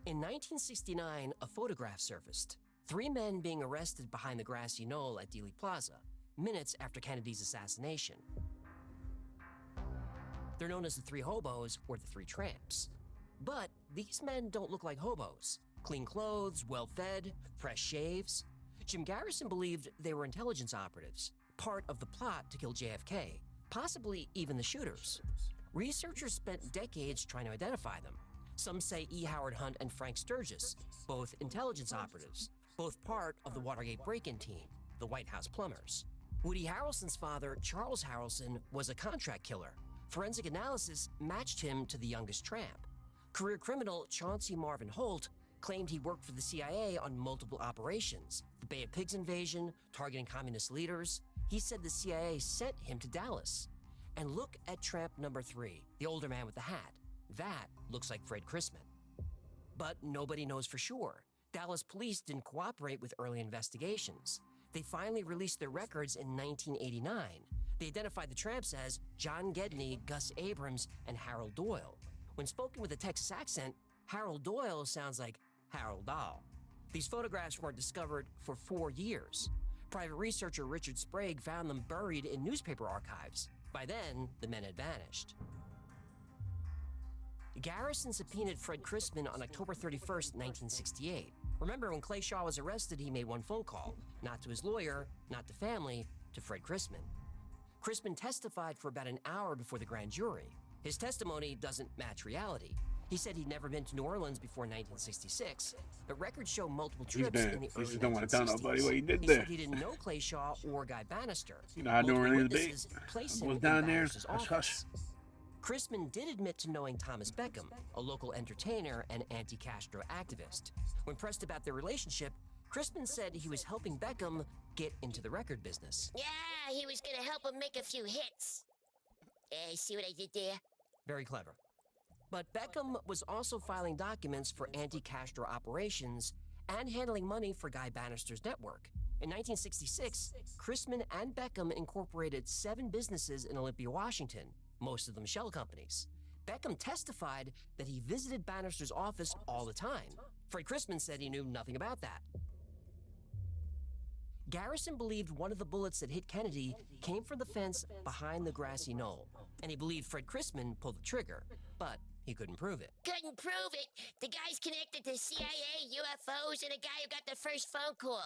In 1969, a photograph surfaced. 3 men being arrested behind the grassy knoll at Dealey Plaza, minutes after Kennedy's assassination. They're known as the 3 hobos or the 3 tramps. But these men don't look like hobos. Clean clothes, well-fed, fresh shaves. Jim Garrison believed they were intelligence operatives, part of the plot to kill JFK, possibly even the shooters. Researchers spent decades trying to identify them. Some say E. Howard Hunt and Frank Sturgis, both intelligence operatives, both part of the Watergate break-in team, the White House plumbers. Woody Harrelson's father, Charles Harrelson, was a contract killer. Forensic analysis matched him to the youngest tramp. Career criminal Chauncey Marvin Holt claimed he worked for the CIA on multiple operations, the Bay of Pigs invasion, targeting communist leaders. He said the CIA sent him to Dallas. And look at tramp number 3, the older man with the hat. That looks like Fred Chrisman. But nobody knows for sure. Dallas police didn't cooperate with early investigations. They finally released their records in 1989. They identified the tramps as John Gedney, Gus Abrams, and Harold Doyle. When spoken with a Texas accent, Harold Doyle sounds like Harold Dahl. These photographs weren't discovered for 4 years. Private researcher Richard Sprague found them buried in newspaper archives. By then, the men had vanished. Garrison subpoenaed Fred Chrisman on October 31st, 1968. Remember, when Clay Shaw was arrested, he made one phone call. Not to his lawyer, not to family, to Fred Chrisman. Chrisman testified for about an hour before the grand jury. His testimony doesn't match reality. He said he'd never been to New Orleans before 1966, but records show multiple trips in the early 1960s. Don't want to tell nobody what he did He there. said he didn't know Clay Shaw or Guy Bannister. You know how New Multiple Orleans be. witnesses placed him Was in down there. Bannister's Hush, hush. office. Chrisman did admit to knowing Thomas Beckham, a local entertainer and anti-Castro activist. When pressed about their relationship, Chrisman said he was helping Beckham get into the record business. Yeah, he was gonna help him make a few hits. See what I did there? Very clever. But Beckham was also filing documents for anti-Castro operations and handling money for Guy Bannister's network. In 1966, Chrisman and Beckham incorporated 7 businesses in Olympia, Washington, most of them shell companies. Beckham testified that he visited Bannister's office all the time. Fred Chrisman said he knew nothing about that. Garrison believed one of the bullets that hit Kennedy came from the fence behind the grassy knoll, and he believed Fred Chrisman pulled the trigger, but he couldn't prove it. Couldn't prove it. The guy's connected to CIA, UFOs, and a guy who got the first phone call.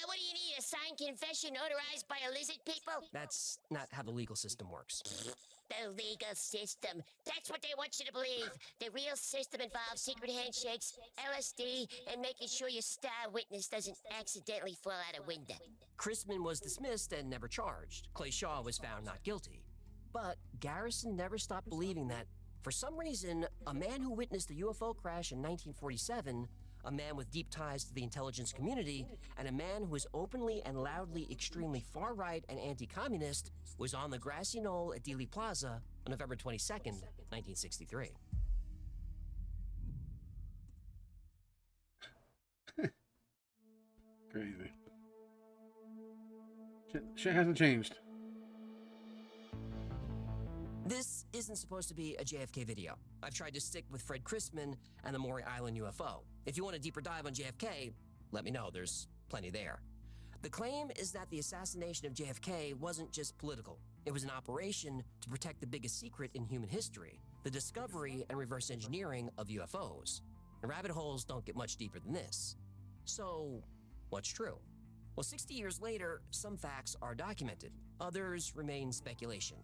What do you need, a signed confession notarized by a lizard people? That's not how the legal system works. The legal system. That's what they want you to believe. The real system involves secret handshakes, LSD, and making sure your star witness doesn't accidentally fall out a window. Chrisman was dismissed and never charged. Clay Shaw was found not guilty. But Garrison never stopped believing that, for some reason, a man who witnessed the UFO crash in 1947, a man with deep ties to the intelligence community, and a man who was openly and loudly extremely far-right and anti-communist, was on the grassy knoll at Dealey Plaza on November 22nd, 1963. Crazy. Shit hasn't changed. This isn't supposed to be a JFK video. I've tried to stick with Fred Chrisman and the Maury Island UFO. If you want a deeper dive on JFK, let me know. There's plenty there. The claim is that the assassination of JFK wasn't just political. It was an operation to protect the biggest secret in human history, the discovery and reverse engineering of UFOs. And rabbit holes don't get much deeper than this. So, what's true? Well, 60 years later, some facts are documented. Others remain speculation.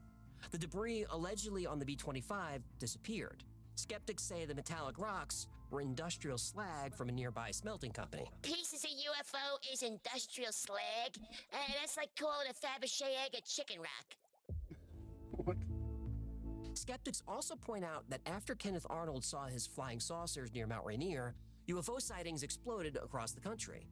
The debris allegedly on the B-25 disappeared. Skeptics say the metallic rocks were industrial slag from a nearby smelting company. Pieces of UFO is industrial slag. That's like calling a Fabergé egg a chicken rock. What? Skeptics also point out that after Kenneth Arnold saw his flying saucers near Mount Rainier, UFO sightings exploded across the country.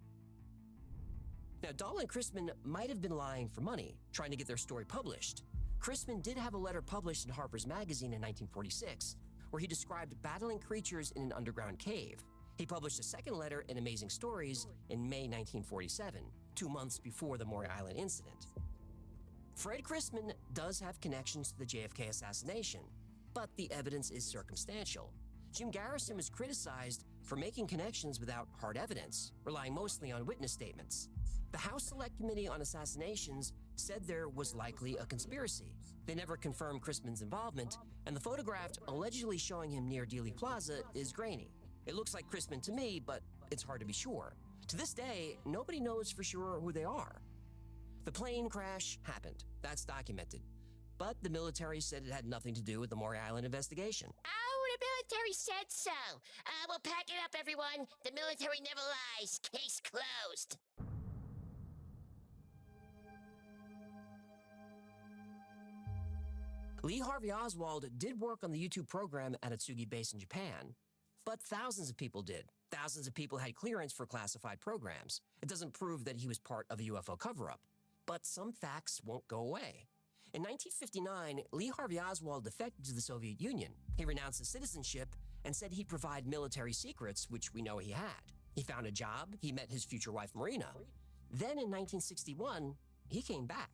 Now, Dahl and Chrisman might have been lying for money, trying to get their story published. Chrisman did have a letter published in Harper's Magazine in 1946, where he described battling creatures in an underground cave. He published a second letter in Amazing Stories in May 1947, 2 months before the Maury Island incident. Fred Chrisman does have connections to the JFK assassination, but the evidence is circumstantial. Jim Garrison was criticized for making connections without hard evidence, relying mostly on witness statements. The House Select Committee on Assassinations said there was likely a conspiracy. They never confirmed Christman's involvement, and the photograph allegedly showing him near Dealey Plaza is grainy. It looks like Christman to me, but it's hard to be sure. To this day, nobody knows for sure who they are. The plane crash happened. That's documented. But the military said it had nothing to do with the Maury Island investigation. Oh, the military said so. We'll pack it up, everyone. The military never lies. Case closed. Lee Harvey Oswald did work on the U-2 program at Atsugi Base in Japan, but thousands of people did. Thousands of people had clearance for classified programs. It doesn't prove that he was part of a UFO cover-up. But some facts won't go away. In 1959, Lee Harvey Oswald defected to the Soviet Union. He renounced his citizenship and said he'd provide military secrets, which we know he had. He found a job, he met his future wife Marina. Then in 1961, he came back.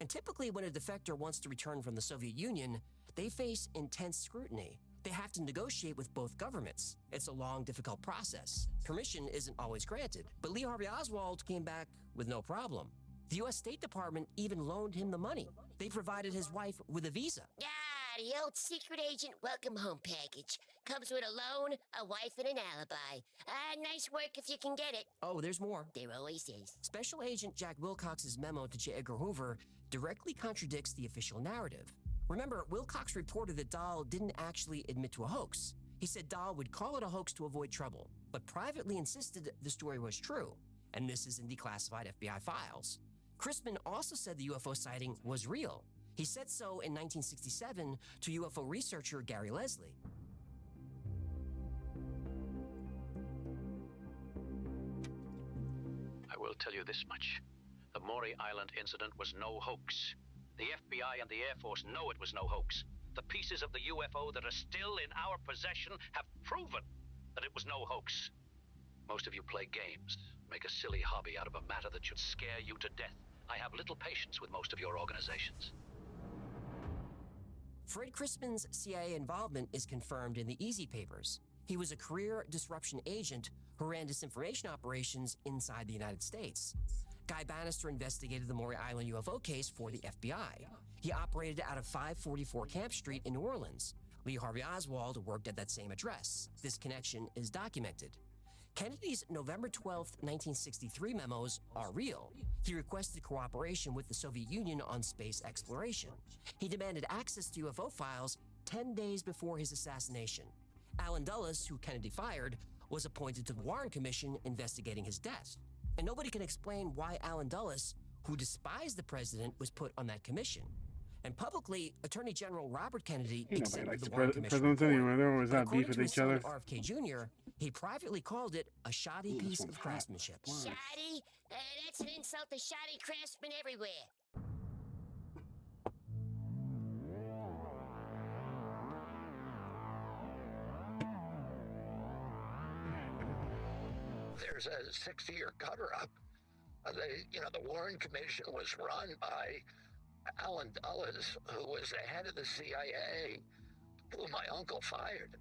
And typically when a defector wants to return from the Soviet Union, they face intense scrutiny. They have to negotiate with both governments. It's a long, difficult process. Permission isn't always granted. But Lee Harvey Oswald came back with no problem. The U.S. State Department even loaned him the money. They provided his wife with a visa. The old secret agent welcome home package. Comes with a loan, a wife, and an alibi. Nice work if you can get it. Oh, there's more. There always is. Special Agent Jack Wilcox's memo to J. Edgar Hoover directly contradicts the official narrative. Remember, Wilcox reported that Dahl didn't actually admit to a hoax. He said Dahl would call it a hoax to avoid trouble, but privately insisted the story was true. And this is in declassified FBI files. Christman also said the UFO sighting was real. He said so in 1967 to UFO researcher Gary Leslie. I will tell you this much. The Maury Island incident was no hoax. The FBI and the Air Force know it was no hoax. The pieces of the UFO that are still in our possession have proven that it was no hoax. Most of you play games, make a silly hobby out of a matter that should scare you to death. I have little patience with most of your organizations. Fred Christman's CIA involvement is confirmed in the Easy Papers. He was a career disruption agent who ran disinformation operations inside the United States. Guy Bannister investigated the Maury Island UFO case for the FBI. He operated out of 544 Camp Street in New Orleans. Lee Harvey Oswald worked at that same address. This connection is documented. Kennedy's November 12, 1963 memos are real. He requested cooperation with the Soviet Union on space exploration. He demanded access to UFO files 10 days before his assassination. Alan Dulles, who Kennedy fired, was appointed to the Warren Commission investigating his death. And nobody can explain why Alan Dulles, who despised the president, was put on that commission. And publicly, Attorney General Robert Kennedy accepted the Warren Commission presidents report. anyway. They're always But at beef according with to his each son, other. RFK Jr., he privately called it a shoddy piece of craftsmanship. Shoddy? That's an insult to shoddy craftsmen everywhere. There's a 60-year cover-up. The Warren Commission was run by Alan Dulles, who was the head of the CIA, who my uncle fired.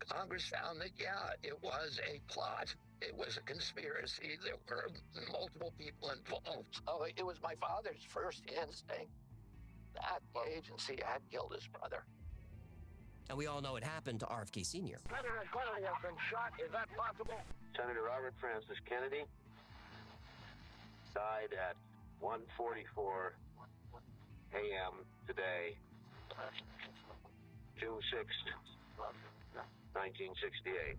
Congress found that, it was a plot. It was a conspiracy. There were multiple people involved. Oh, it was my father's first instinct that the agency had killed his brother. And we all know it happened to RFK Sr. President Kennedy has been shot. Is that possible? Senator Robert Francis Kennedy died at 1:44 a.m. today, June 6th, 1968.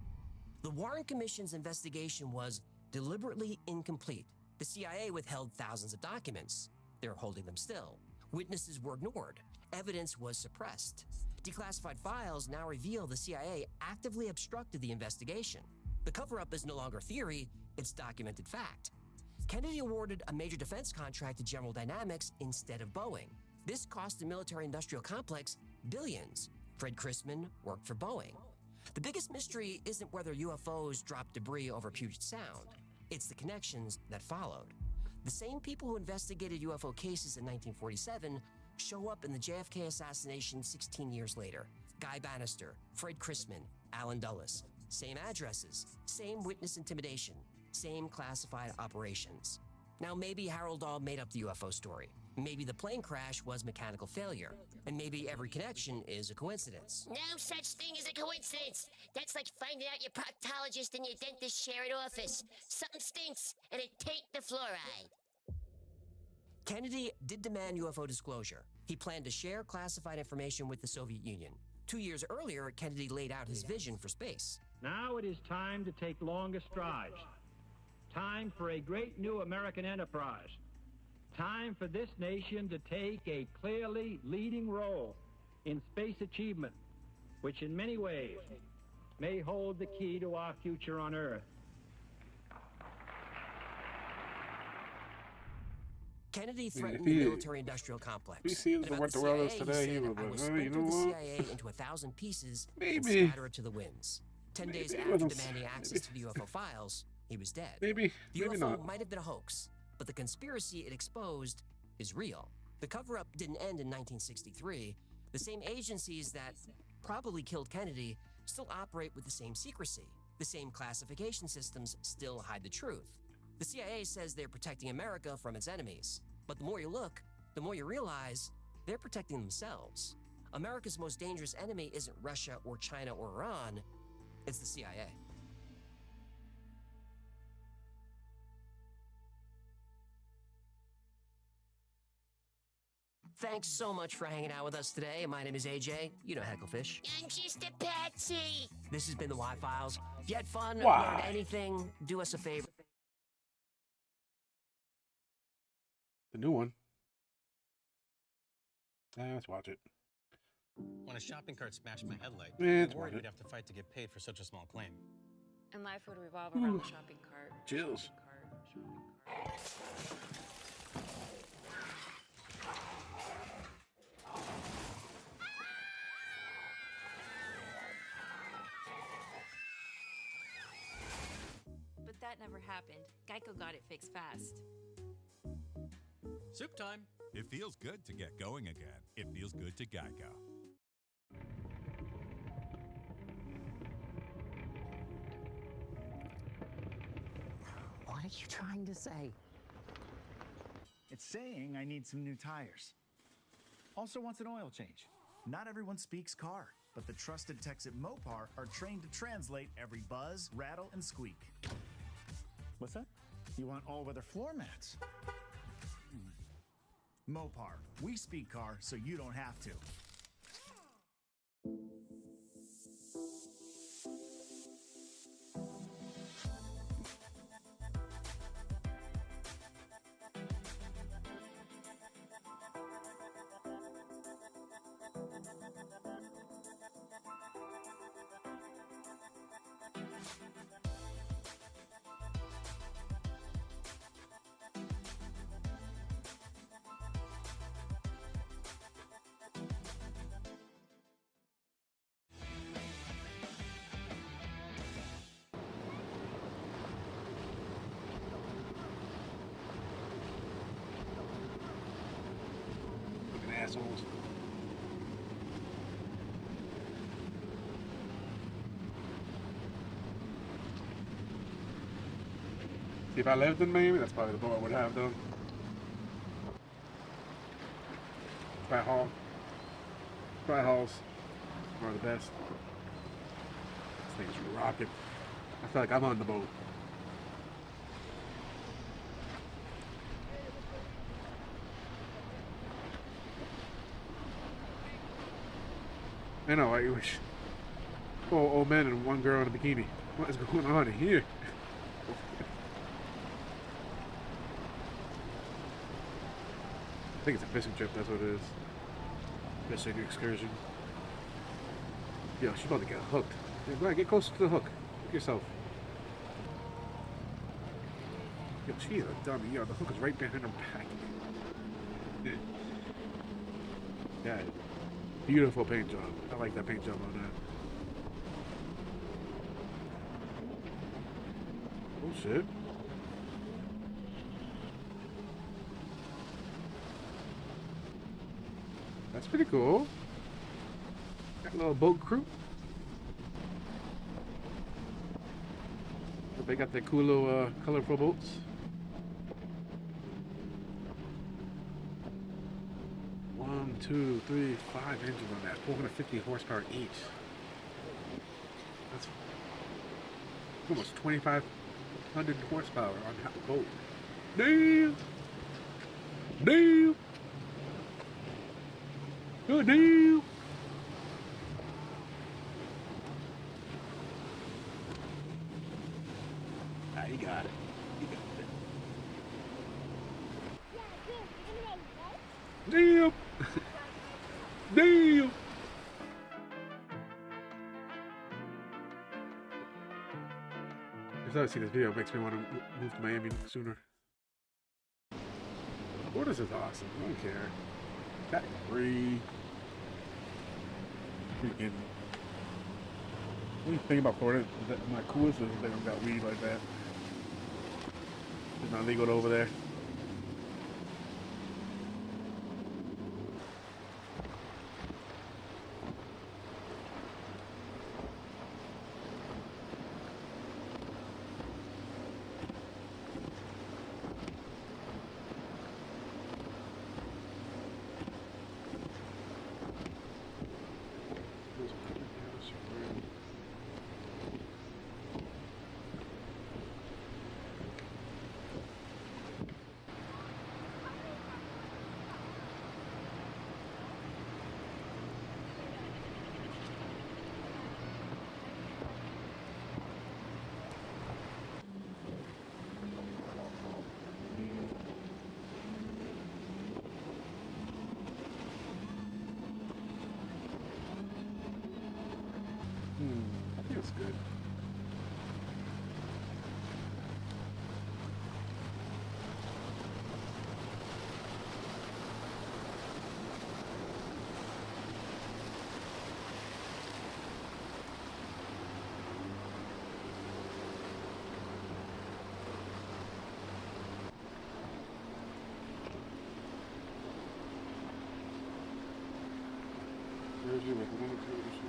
The Warren Commission's investigation was deliberately incomplete. The CIA withheld thousands of documents. They're holding them still. Witnesses were ignored. Evidence was suppressed. Declassified files now reveal the CIA actively obstructed the investigation. The cover-up is no longer theory, it's documented fact. Kennedy awarded a major defense contract to General Dynamics instead of Boeing. This cost the military-industrial complex billions. Fred Christman worked for Boeing. The biggest mystery isn't whether UFOs dropped debris over Puget Sound. It's the connections that followed. The same people who investigated UFO cases in 1947 show up in the JFK assassination 16 years later. Guy Bannister, Fred Chrisman, Alan Dulles. Same addresses, same witness intimidation, same classified operations. Now, maybe Harold Dahl made up the UFO story. Maybe the plane crash was mechanical failure. And maybe every connection is a coincidence. No such thing as a coincidence. That's like finding out your proctologist and your dentist share an office. Something stinks, and it tain't the fluoride. Kennedy did demand UFO disclosure. He planned to share classified information with the Soviet Union. 2 years earlier, Kennedy laid out his vision for space. Now it is time to take longer strides. Time for a great new American enterprise. Time for this nation to take a clearly leading role in space achievement, which in many ways may hold the key to our future on Earth. Kennedy threatened the military-industrial complex. He sees what the world is today. He was I will like, splinter you know the what? CIA into 1,000 pieces and Maybe. scatter it to the winds. 10 days Maybe after with him. demanding access to the UFO files, he was dead. Maybe, The maybe UFO not. might have been a hoax, but the conspiracy it exposed is real. The cover-up didn't end in 1963. The same agencies that probably killed Kennedy still operate with the same secrecy. The same classification systems still hide the truth. The CIA says they're protecting America from its enemies. But the more you look, the more you realize they're protecting themselves. America's most dangerous enemy isn't Russia or China or Iran, it's the CIA. Thanks so much for hanging out with us today. My name is AJ. You know Hecklefish. I'm just a patsy. This has been the Y-Files. If you had fun, Why? learned anything, do us a favor. The new one. Let's watch it. When a shopping cart smashed my headlight, Yeah, I it's worried worth it. we'd have to fight to get paid for such a small claim. And life would revolve around the shopping cart. Chills. But that never happened. Geico got it fixed fast. Soup time. It feels good to get going again. It feels good to Geico. What are you trying to say? It's saying I need some new tires. Also wants an oil change. Not everyone speaks car, but the trusted techs at Mopar are trained to translate every buzz, rattle, and squeak. What's that? You want all-weather floor mats? Mopar. We speak car, so you don't have to. Fucking assholes. See, if I lived in Miami, that's probably the boat I would have done. Fry Hall. Fry Halls are the best. This thing's rocking. I feel like I'm on the boat. I know, I wish. Oh, old men and one girl in a bikini. What is going on here? I think it's a fishing trip, that's what it is. Fishing excursion. Yo, she's about to get hooked. Yeah, go ahead, get closer to the hook. Hook yourself. Yo, she's a dummy. Yo, the hook is right behind her back. Yeah. Beautiful paint job. I like that paint job on that. Oh shit. That's pretty cool. Got a little boat crew. They got their cool little colorful boats. One, two, three, 5 engines on that. 450 horsepower each. That's almost 2,500 horsepower on that boat. Damn! Damn! Good deal! Ah, he got it. He got it. Damn! Damn! Every time I see this video, it makes me want to move to Miami sooner. Borders is awesome. I don't care. Got free. Freaking. What do you think about Florida? My coolest is they don't got weed like that. It's not legal over there. I think it's good. Where's your recommended television?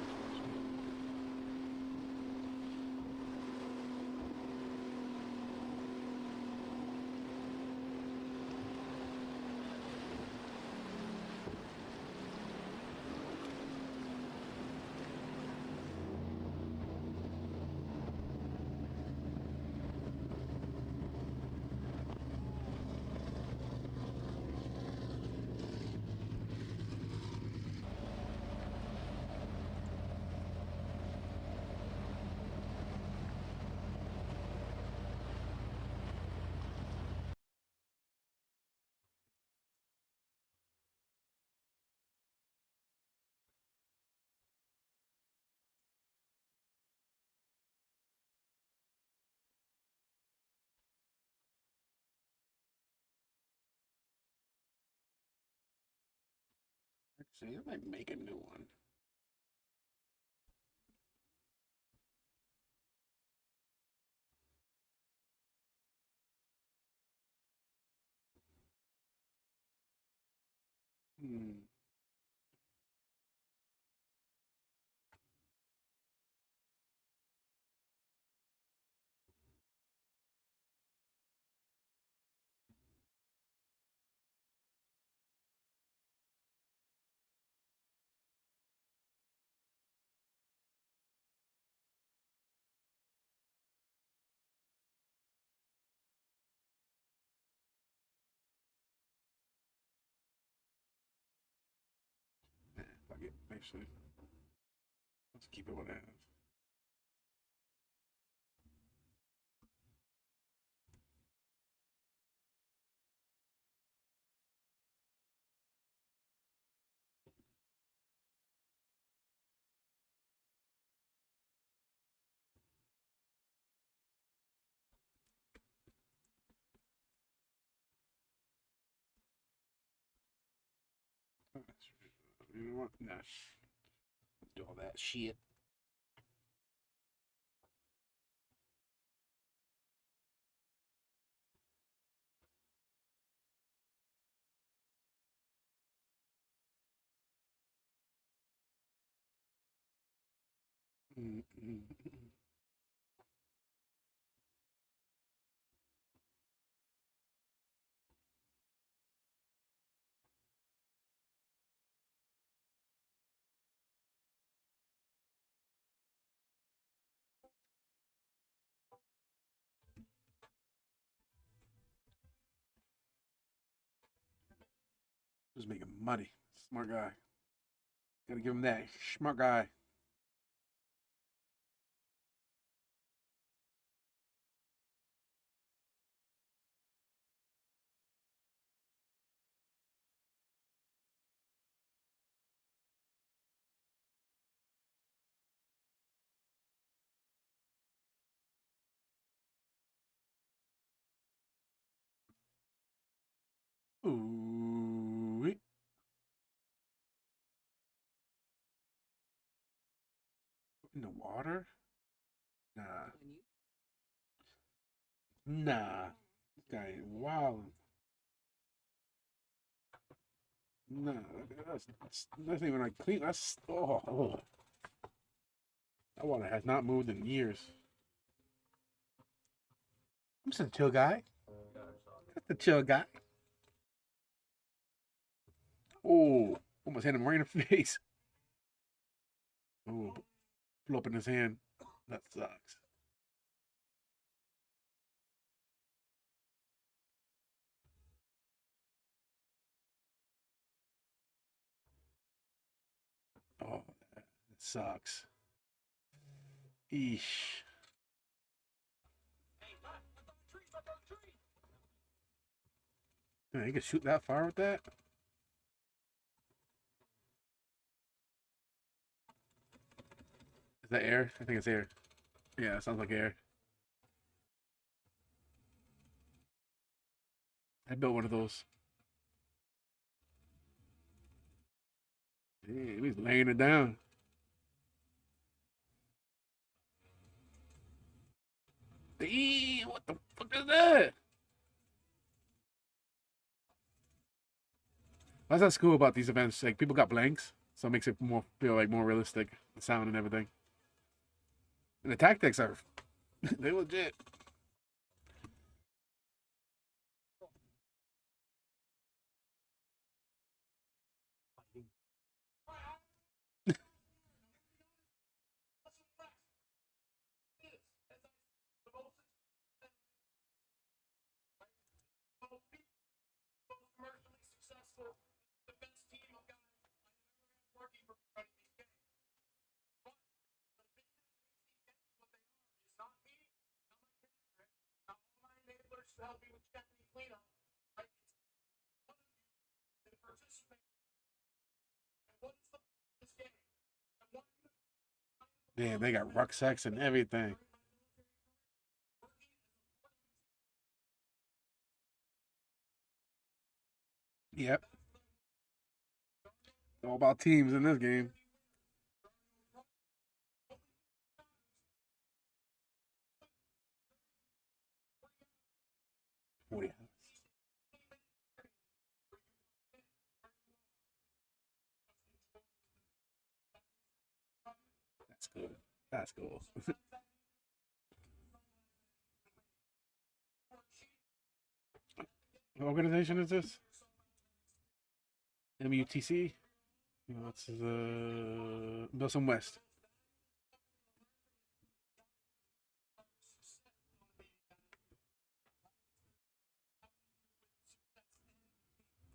Actually, I might make a new one. Fuck it, actually. Let's keep it what I have. You know what? Nah. Do all that shit. Just making money. Smart guy. Gotta give him that. Smart guy. Ooh. In the water? Nah. Nah. This guy ain't wild. Nah. That's even like clean. That's. Oh. That water has not moved in years. I'm just a chill guy. Just a chill guy. Oh. Almost hit him right in the face. Oh. Blew up in his hand. That sucks. Oh, that sucks. Eesh. Man, you can shoot that far with that? Is that air? I think it's air. Yeah, it sounds like air. I built one of those. Damn, he's laying it down. Damn, what the fuck is that? What's that cool about these events? Like, people got blanks, so it makes it feel like more realistic, the sound and everything. And the tactics are, they legit. Damn, they got rucksacks and everything. Yep. All about teams in this game. Oh, yeah. That's cool. That's cool. What organization is this? MUTC? What's the Wilson West?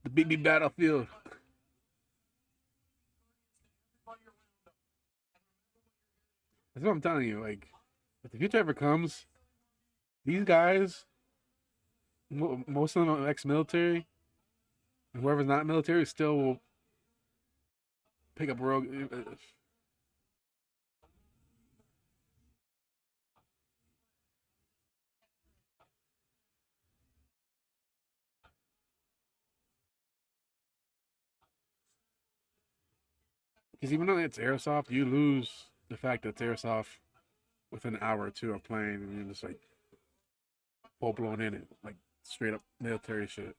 The BB Battlefield. That's what I'm telling you. Like, if the future ever comes, these guys, most of them are ex-military, and whoever's not military still will pick up rogue. Because even though it's airsoft, you lose the fact that it's airsoft within an hour or two of playing, and you're just like full blown in it, like straight up military shit.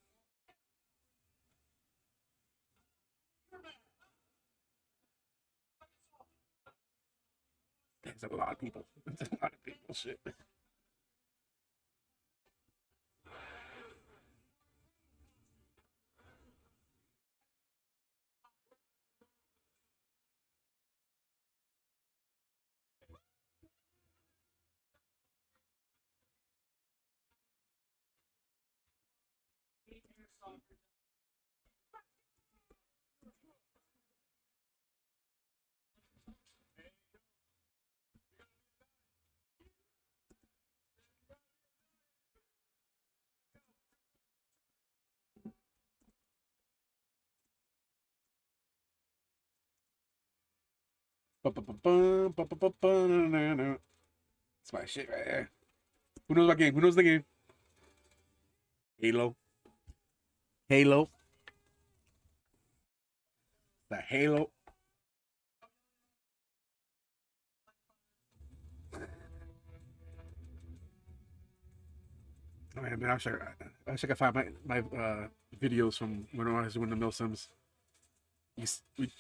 Damn, It's a lot of people. It's a lot of people. Shit. That's my shit right there. Who knows my game? Who knows the game? Halo. Halo. The Halo. Oh, man, I wish I could find my videos from when I was doing the Milsims. We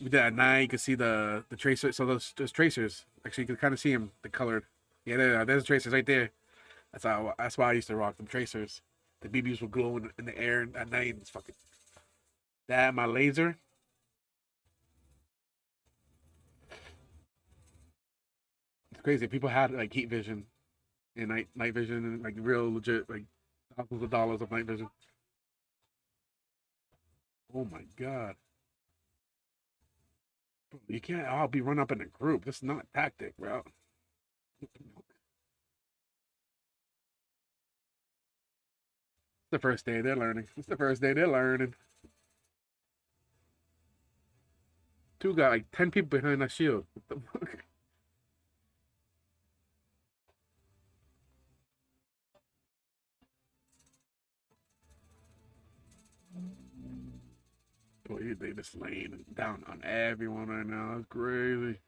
did at night. You could see the tracers. So those tracers. Actually, you could kind of see them. The colored. Yeah, there's tracers right there. That's why I used to rock them tracers. The BBs would glow in the air at night. It's fucking that my laser. It's crazy. People had like heat vision and night vision and like real legit like thousands of dollars of night vision. Oh my god. Bro, you can't all be run up in a group. This is not tactic, bro. The first day they're learning. It's the first day they're learning. Two got like 10 people behind that shield. What the fuck? Boy, they just laying down on everyone right now. That's crazy.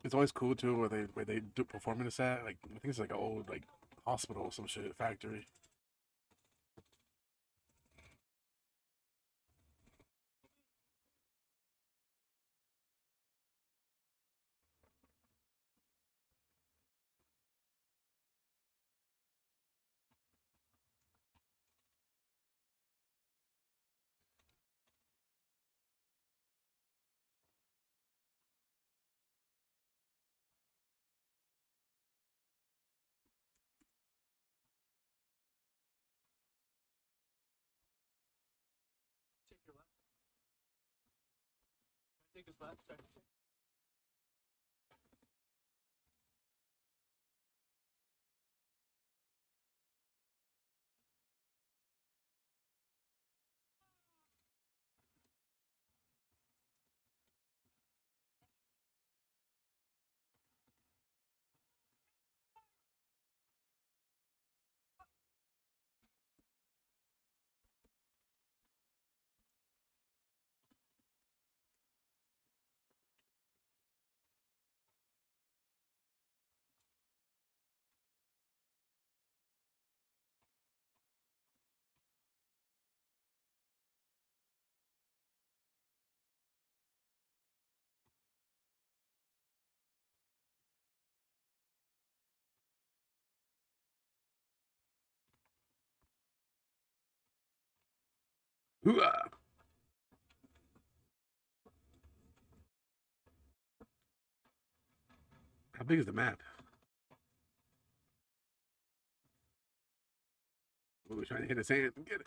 It's always cool too where they do performance at like I think it's like an old like hospital or some shit factory. Hooah! How big is the map? We're trying to hit a sand and get it.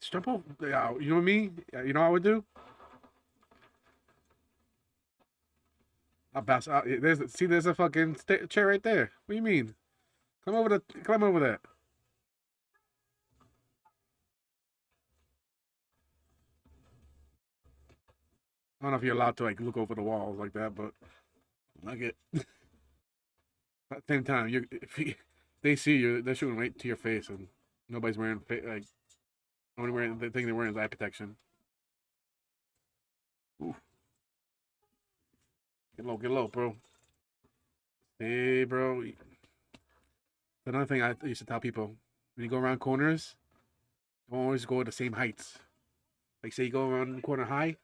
Just jump over. Yeah, you know what I mean? You know what I would do? I'll bounce out. There's a fucking chair right there. What do you mean? Climb over that. I don't know if you're allowed to like look over the walls like that, but I get. At the same time, they see you, they're shooting right to your face, and nobody's wearing like only wearing the thing they're wearing is eye protection. Ooh. Get low, bro. Hey, bro. Another thing I used to tell people: when you go around corners, don't always go at the same heights. Like, say you go around the corner high,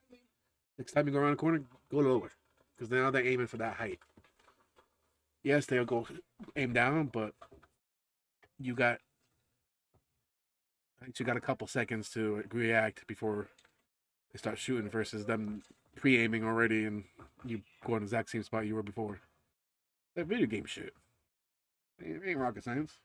next time you go around the corner, go lower, because now they're aiming for that height. Yes, they'll go aim down, but you got a couple seconds to react before they start shooting versus them pre-aiming already and you go in the exact same spot you were before. That video game shit. It ain't rocket science.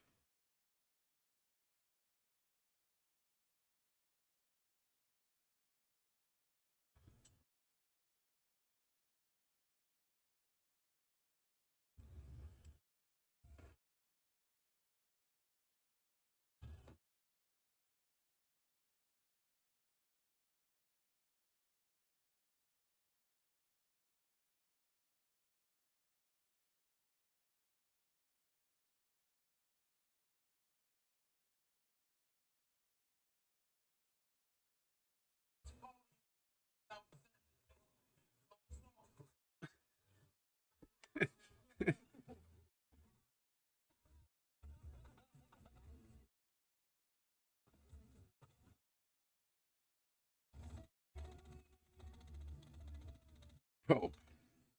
Bro,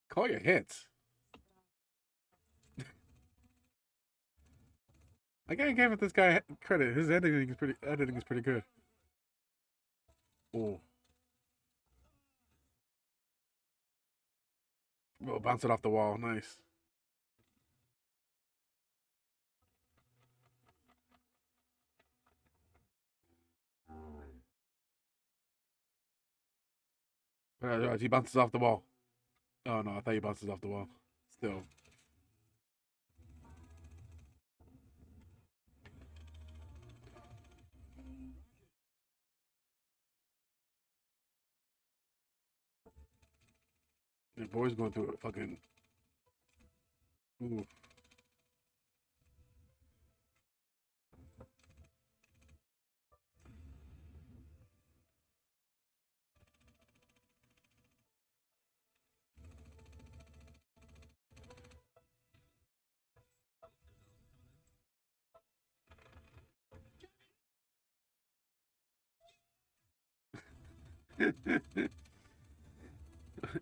call your hits. I gotta give this guy credit. His editing is pretty good. Oh. Oh, bounce it off the wall. Nice. He bounces off the wall. Oh no, I thought he bounces off the wall. Still. The boy's going through a fucking. Ooh.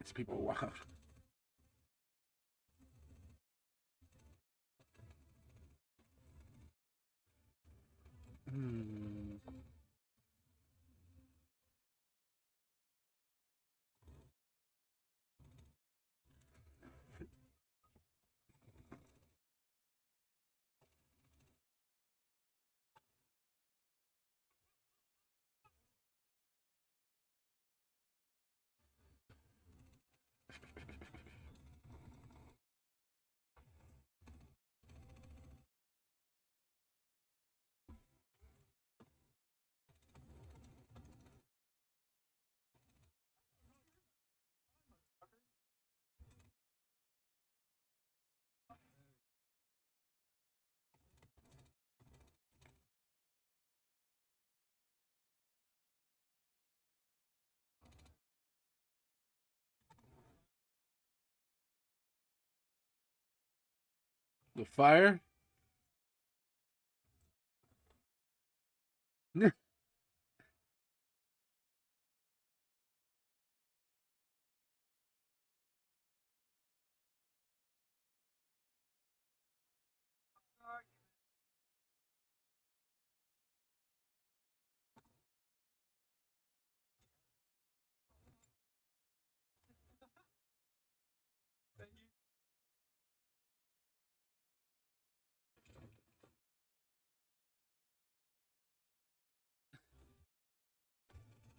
These people are wild. Hmm. The fire?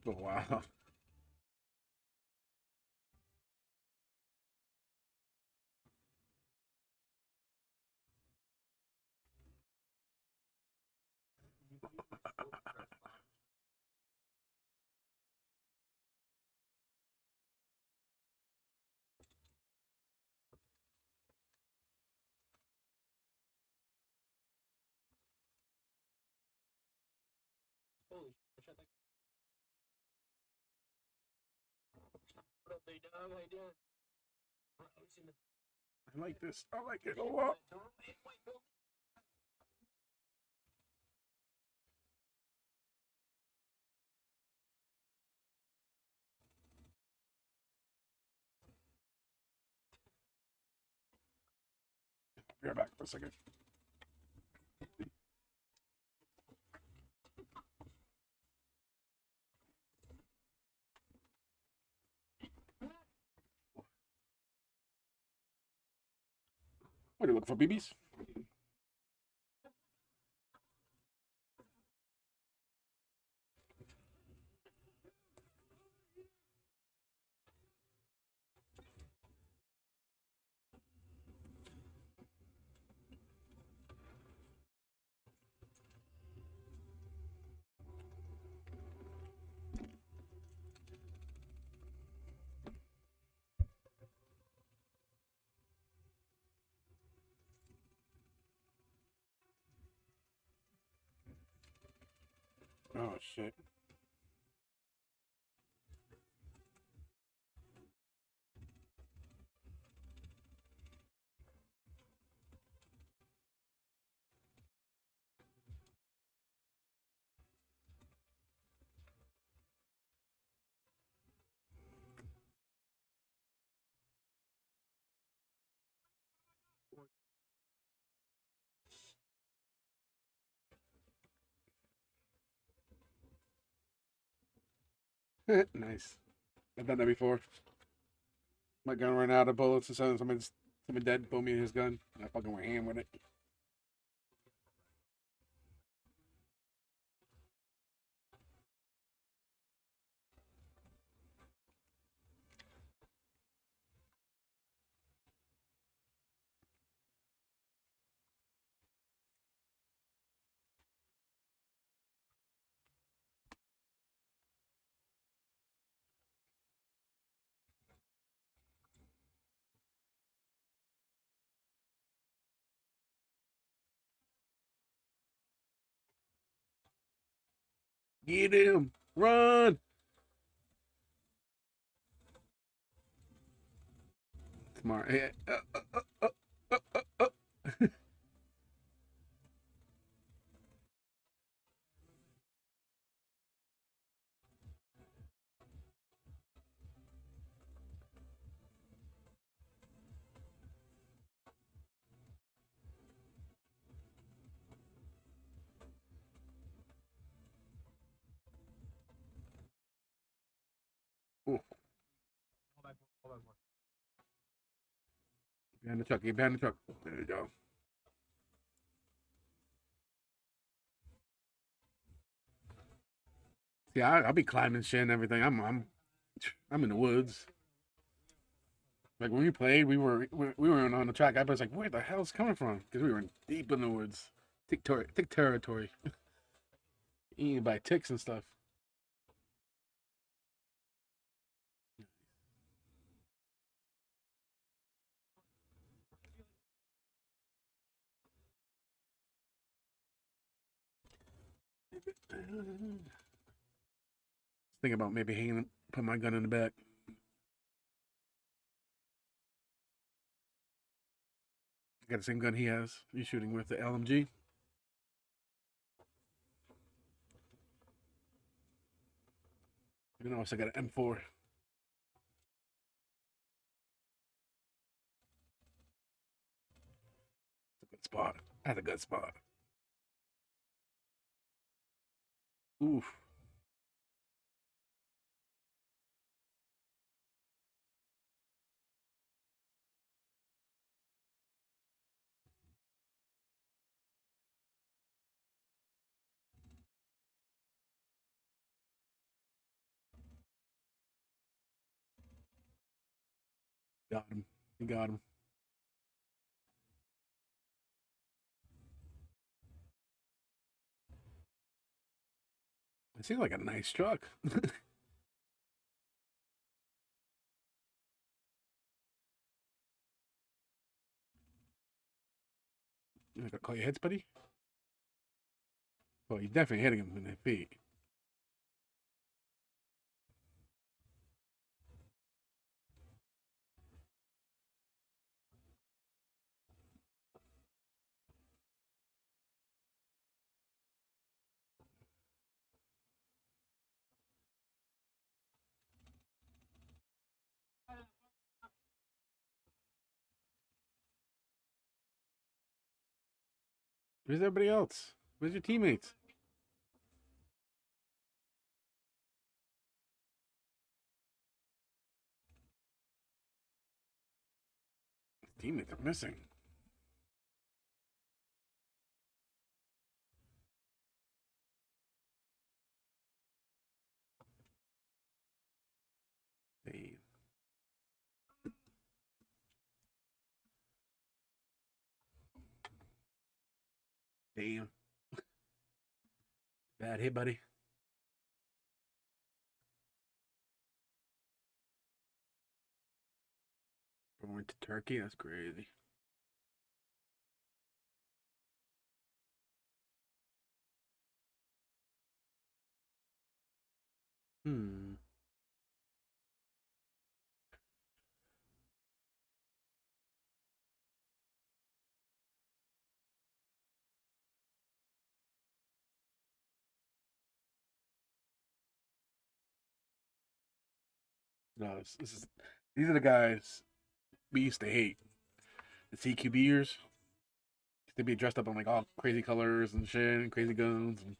Oh, wow. I like this. I like it a lot. Be right back for a second. What are you looking for, BBs? Oh, shit. Nice. I've done that before. My gun ran out of bullets and someone dead pulled me his gun. I fucking went ham with it. Get him! Run! Smart. Hey, Ooh. Behind the truck. Get behind the truck. There you go. Yeah, I'll be climbing shit and everything. I'm in the woods. Like when we played, we were on the track. I was like, where the hell's coming from? Because we were deep in the woods, tick territory, eaten by ticks and stuff. Think about maybe put my gun in the back. I got the same gun he has. He's shooting with the LMG. And also got an M4. It's a good spot. That's a good spot. Oof. Got him. He got him. It seems like a nice truck. You gonna call your hits, buddy? Well, you're definitely hitting him in the feet. Where's everybody else? Where's your teammates? Teammates are missing. Hey. Damn. Bad hit, buddy. Born to Turkey? That's crazy. Hmm. No, these are the guys we used to hate. The CQBers. They'd be dressed up in like all crazy colors and shit and crazy guns. And...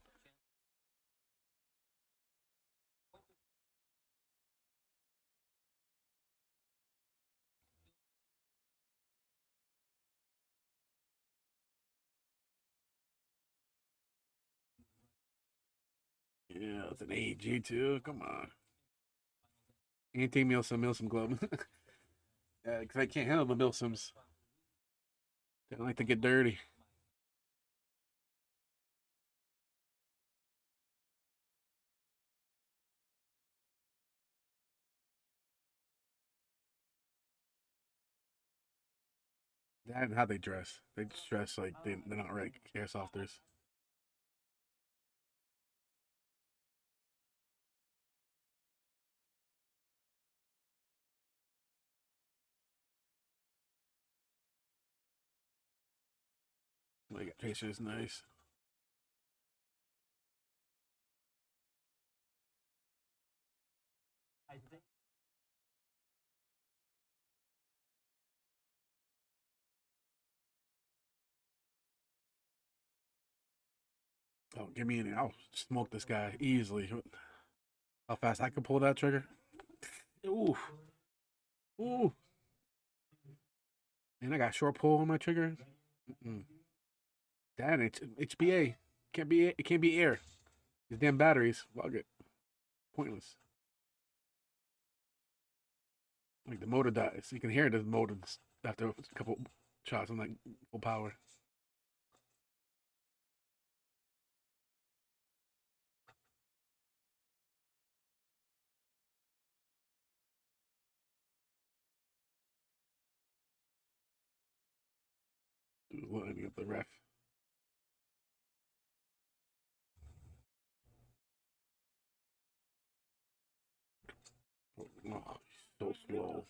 Yeah, it's an AG too. Come on. Anti-Milsim Club. Yeah, because I can't handle the Milsims. They don't like to get dirty. That and how they dress. They just dress like they're not really airsofters. Like Tracer is nice. Oh, give me any. I'll smoke this guy easily. How fast I can pull that trigger? Ooh. Ooh. And I got short pull on my trigger. That it's HBA. It can't be air. These damn batteries. Fuck it. Pointless. Like the motor dies. You can hear the motor after a couple shots on like full power. Lining up the ref. Oh, so slow.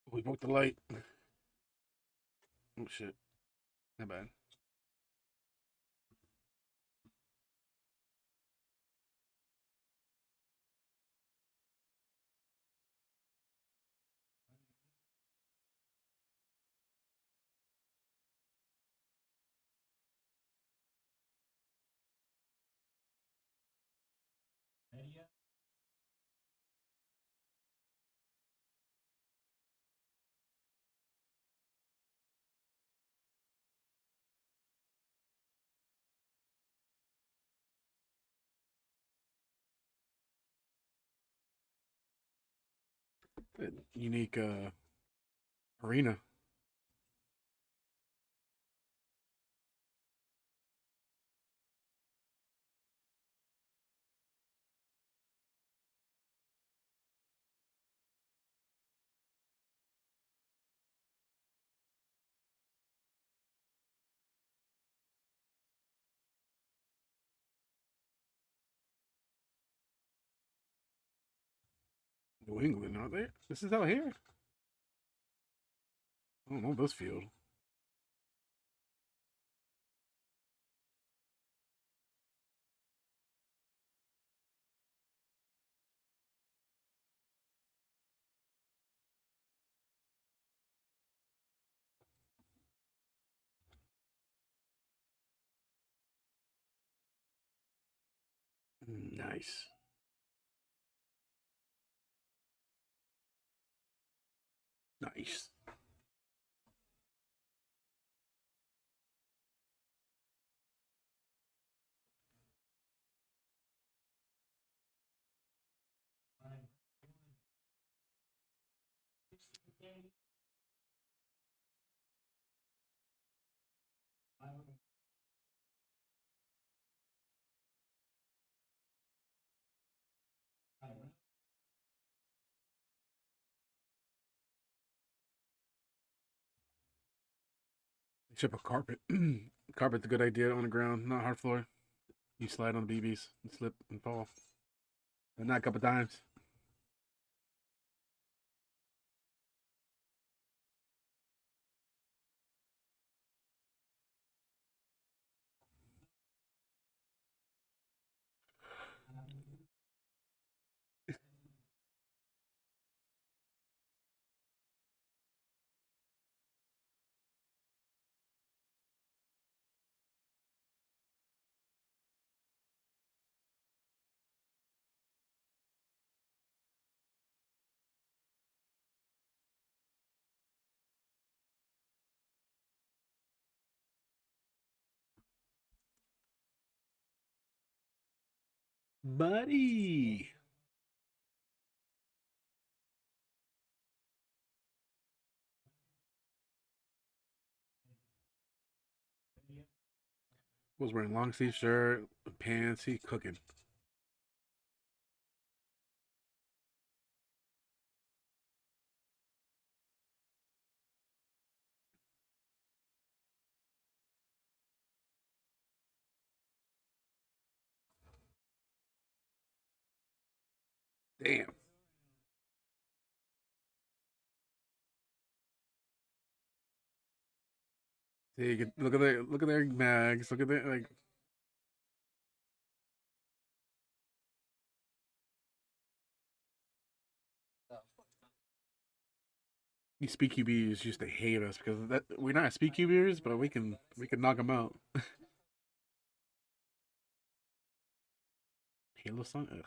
We broke the light. Oh shit. Not bad. unique arena. New England, aren't they? This is out here. I don't know this field. Nice. Nice. Ship a carpet. Carpet's a good idea on the ground, not hard floor. You slide on the BBs and slip and fall. And not a couple times. Buddy. Was wearing long sleeve shirt, pants, he cooking. Damn. See, look at their mags. Look at their like. These speed QBs used to hate us because that we're not speed QBers, but we can knock them out. Halo song. Ugh.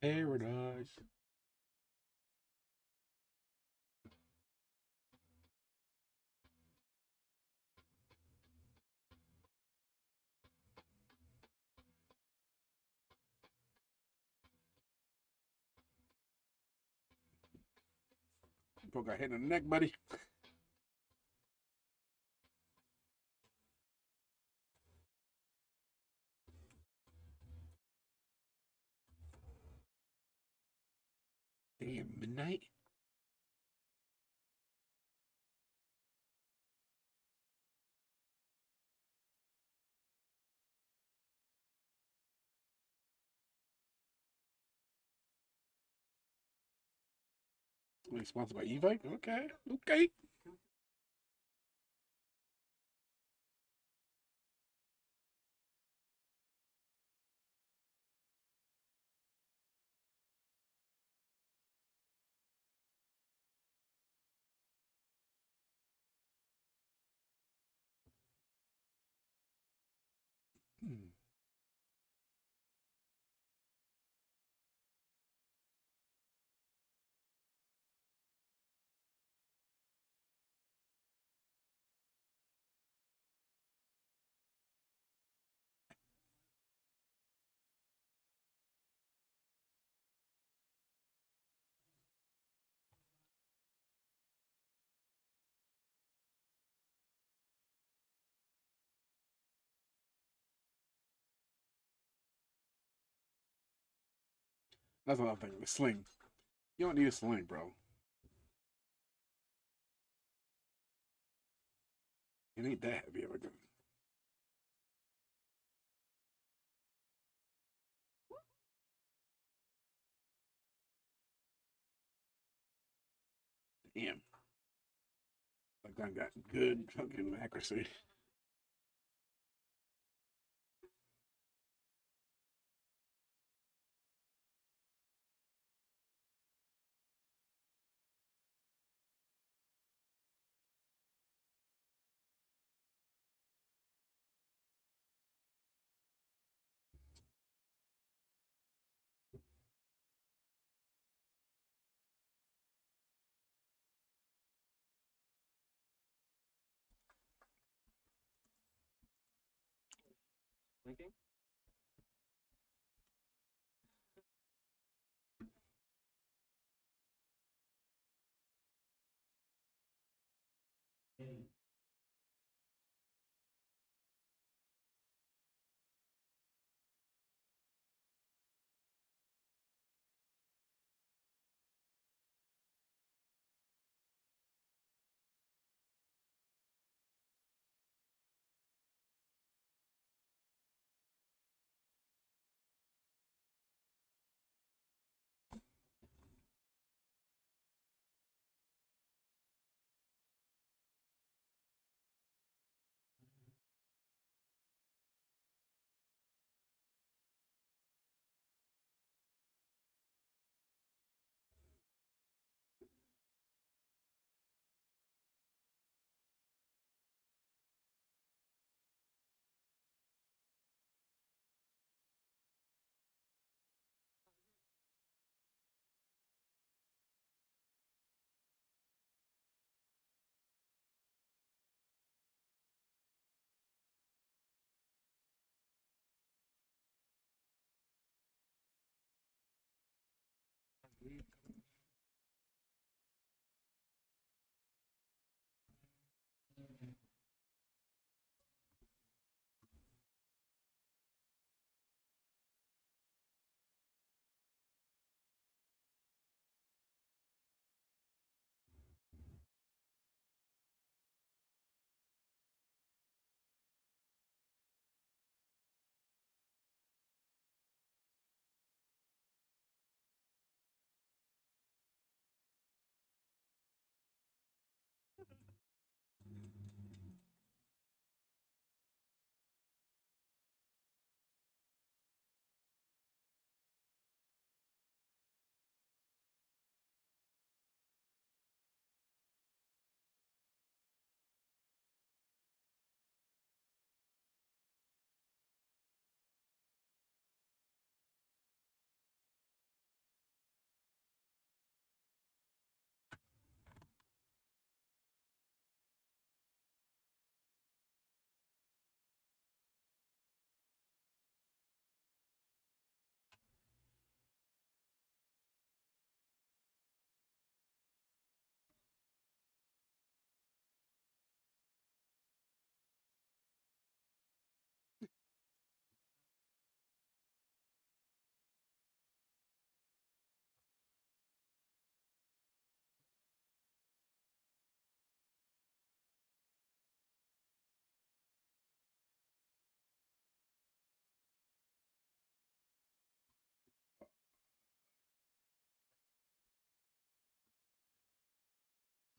Paradise. Bro got hit in the neck, buddy. Damn, midnight. Like sponsored by Evite? Okay. Okay. Hmm. That's another thing. The sling. You don't need a sling, bro. It ain't that heavy of a gun. Damn. That gun got good fucking accuracy. Blinking?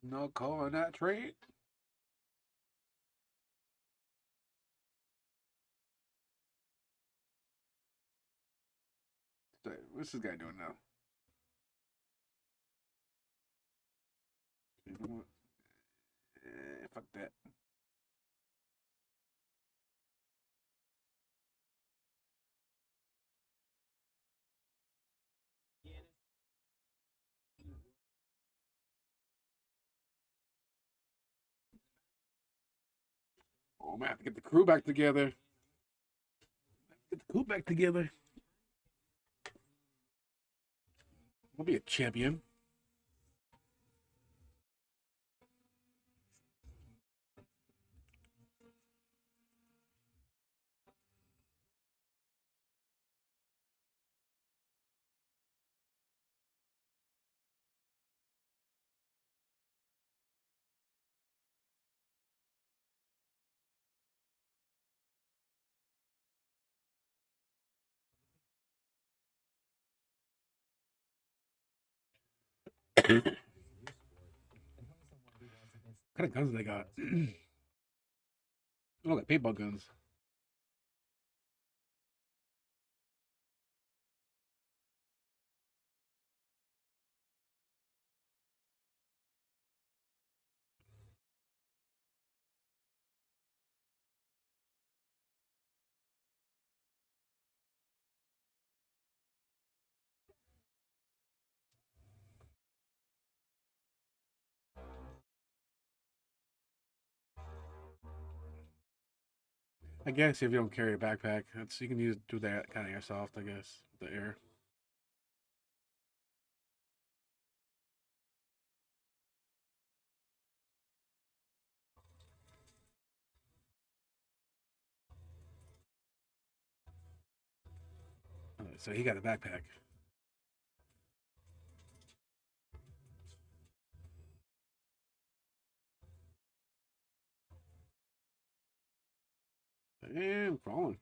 No call on that trade. What's this guy doing now? You know what? Fuck that. Oh, I'm gonna have to get the crew back together. Get the crew back together. I'll be a champion. What kind of guns they got? Oh, like paintball guns. I guess if you don't carry a backpack, that's you can do that kind of airsoft. I guess the air. So he got a backpack. Damn, crawling.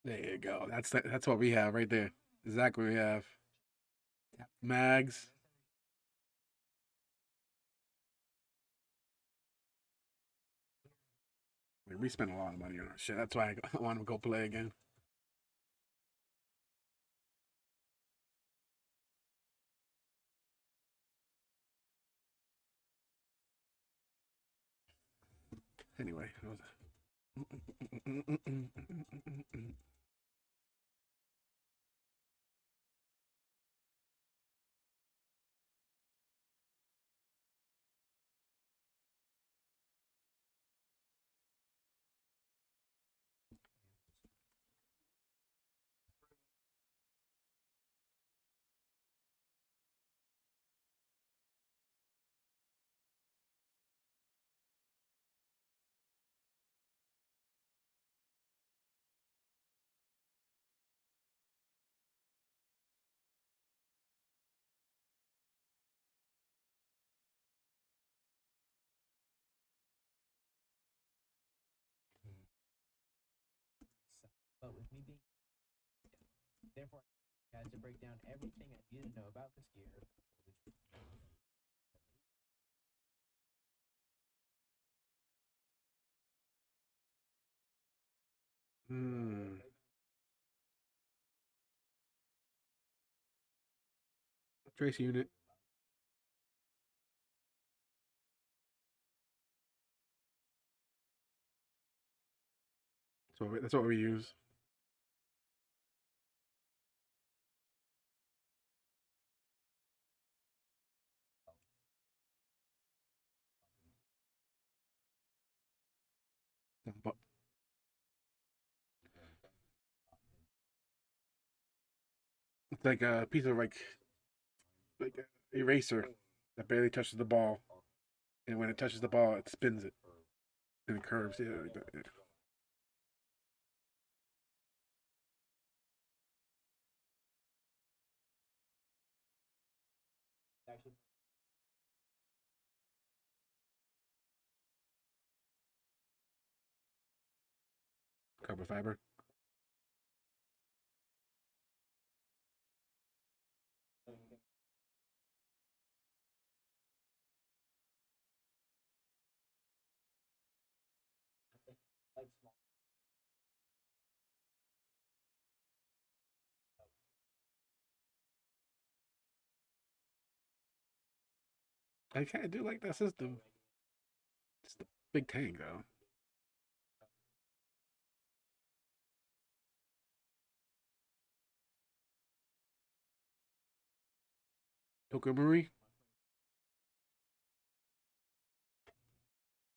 There you go. That's what we have right there. Exactly what we have. Mags. We spent a lot of money on our shit. That's why I want to go play again. Anyway, But with me being therefore I had to break down everything I needed to know about this gear. Trace unit. So that's what we use. But it's like a piece of like a eraser that barely touches the ball, and when it touches the ball, it spins it and it curves. Yeah, like that. Yeah. Carbon fiber. I kind of do like that system. It's the big tank though. Tokyo Marie.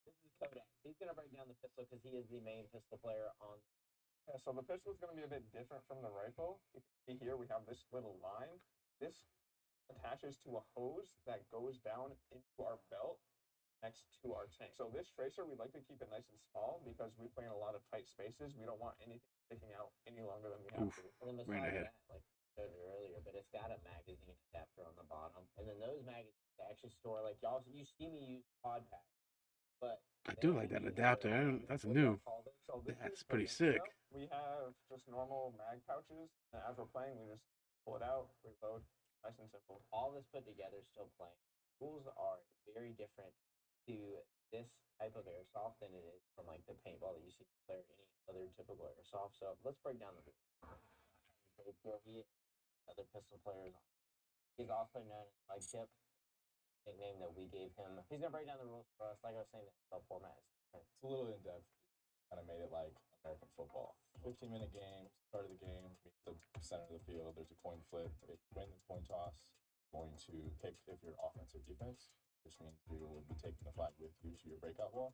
This is Kodak. He's gonna break down the pistol because he is the main pistol player on. Yeah, so the pistol is going to be a bit different from the rifle. You can see here we have this little line. This attaches to a hose that goes down into our belt next to our tank. So this tracer, we like to keep it nice and small because we play in a lot of tight spaces. We don't want anything sticking out any longer than we have to. And then Right besides ahead. that, like I showed you earlier, but it's got a magazine adapter on the bottom, and then those magazines actually store like y'all. You see me use pod packs, but I do like that adapter. That's new. So this That's is pretty the sick. setup. We have just normal mag pouches, and as we're playing, we just pull it out, reload, nice and simple. All this put together, still playing. Rules are very different to this type of airsoft than it is from like the paintball that you see player any other typical airsoft. So let's break down the rules. Other pistol players. He's also known as like Chip, nickname that we gave him. He's gonna break down the rules for us. Like I was saying, the format is different. It's a little in depth. Kind of made it like American football. 15-minute game. Start of the game. The center of the field. There's a coin flip. If you win the coin toss, you're going to pick if you're offense or defense, which means you will be taking the flag with you to your breakout wall.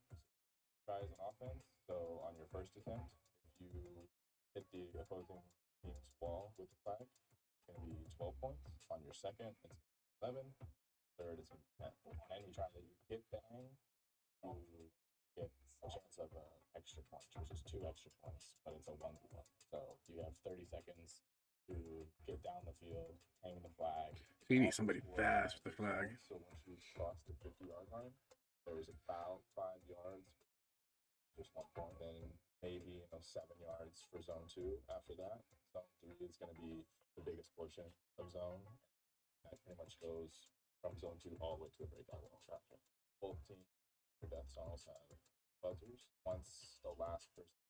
Try as an offense. So on your first attempt, if you hit the opposing team's wall with the flag, it's going to be 12 points. On your second, it's 11. Third, it's 10. On any try that you hit bang, you get a chance of an extra point, which is 2 extra points, but it's a 1v1. So you have 30 seconds to get down the field, hang the flag. So you need somebody fast with the flag. So once you cross the 50-yard line, there's about 5 yards, just 1 point. Then maybe 7 yards for zone 2. After that, zone 3 is going to be the biggest portion of zone. That pretty much goes from zone 2 all the way to the breakout wall. Both teams, the death tunnels have buzzers. Once the last person,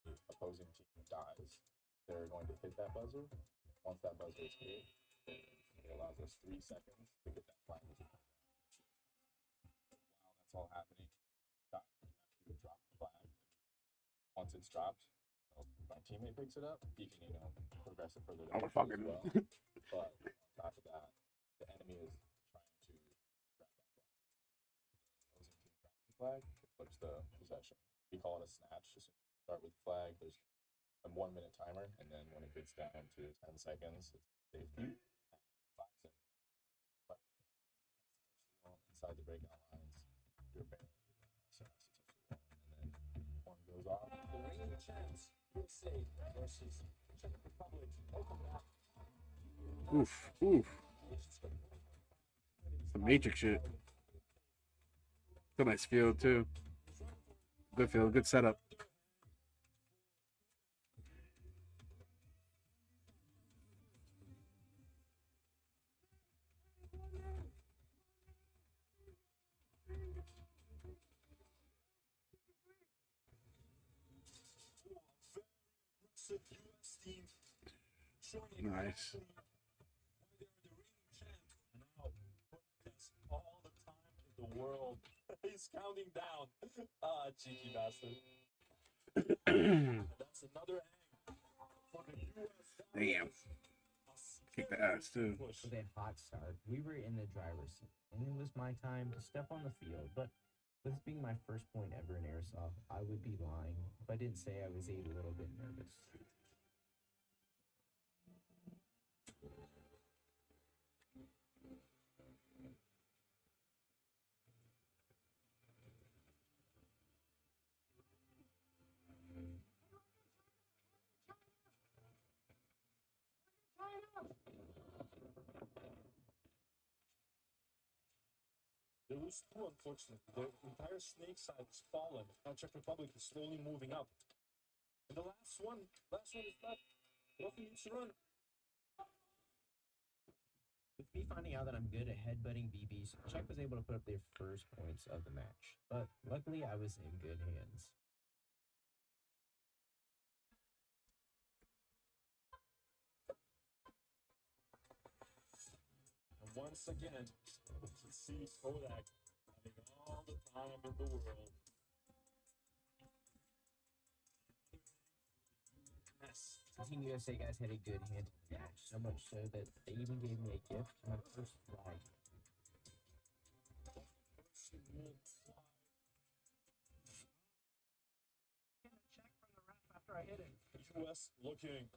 the opposing team dies, they're going to hit that buzzer. Once that buzzer is hit, it allows us 3 seconds to get that flag. While that's all happening, you drop the flag. Once it's dropped, my teammate picks it up. He can, progress it further down. Oh, fucking. Well. But on top of that, the enemy is trying to grab that flag. Opposing team grabs the flag, it flips the possession. We call it a snatch. Just start with the flag. There's a 1-minute timer, and then when it gets down to 10 seconds, it's safety. 5 seconds. Inside the breakout lines, you're barely so has to touch the wall, and then one goes off. The reigning champs, USA versus Czech Republic. Welcome back. Oof, oof. The Matrix shit. It's a nice field too. Good field, good setup. Nice. All the time in the world. He's counting down. Cheeky bastard. That's another egg for the US. Damn. Kick the ass too. With a hot start, we were in the driver's seat, and it was my time to step on the field. But with this being my first point ever in airsoft, I would be lying if I didn't say I was a little bit nervous. They lose 2, unfortunately. The entire snake side is fallen. Now Czech Republic is slowly moving up. And the last one is left. Nothing needs to run. With me finding out that I'm good at headbutting BBs, Czech was able to put up their first points of the match. But luckily, I was in good hands. And once again, you can see Kodak having all the time in the world. Yes. Team USA guys had a good hand in the match, so much so that they even gave me a gift, my first flag U.S. looking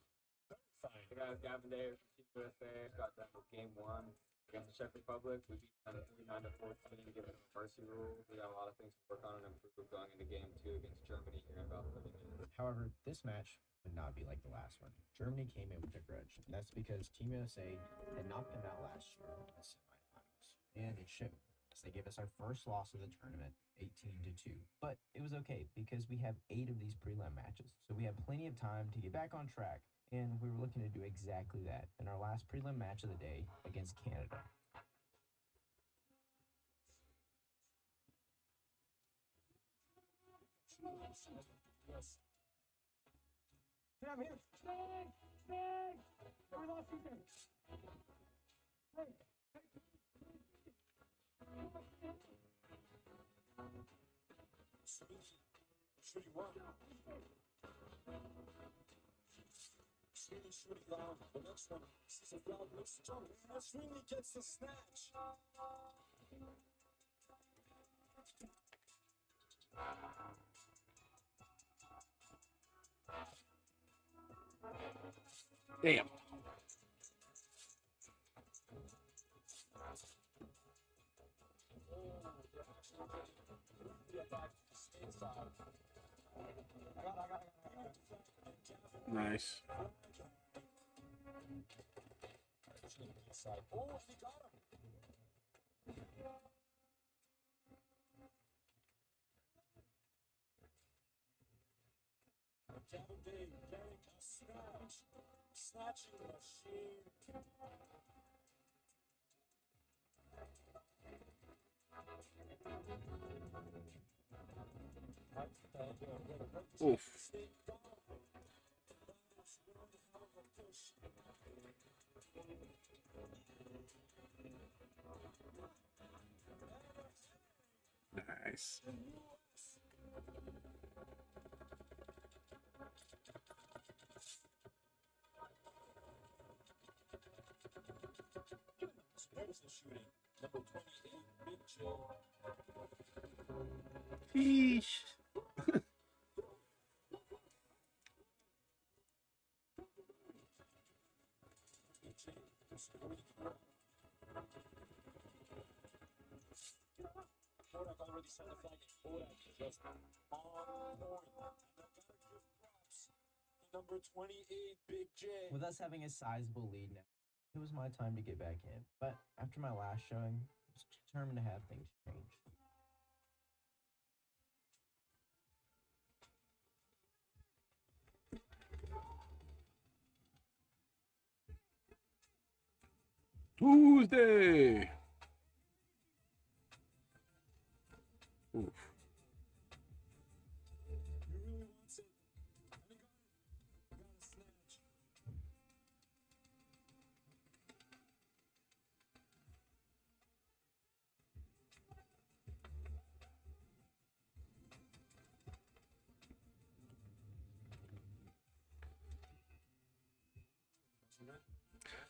very fine. Hey guys, Gavin Day from Team USA. Got done with game 1 against the Czech Republic. We beat them 49-14, given the mercy rule. We got a lot of things to work on and improve going into game 2 against Germany here in about 30 minutes. However, this match would not be like the last one. Germany came in with a grudge, and that's because Team USA had knocked them out last year in the semifinals. And it showed, as they gave us our first loss of the tournament, 18-2. But it was okay, because we have 8 of these prelim matches, so we have plenty of time to get back on track. And we were looking to do exactly that in our last prelim match of the day against Canada. Yes. Hey, I'm here. Snag! Snag! We lost you there. Hey. Shooting one. Shooting down. The next one. This is a foul. Let's jump. Sweeney gets the snatch. Damn. Nice. Oh, he got him. Gavin Day getting a snatch. Snatching machine. Oof. Nice. There's the shooting. Number 28, Big J. Sheesh. Kodak already sent the flag, and Kodak is just on point. And I gotta give props to number 28, Big J. With us having a sizable lead now, it was my time to get back in. But after my last showing, I was determined to have things change. Tuesday. Oof. You really wants it. And he got it. Got a snatch.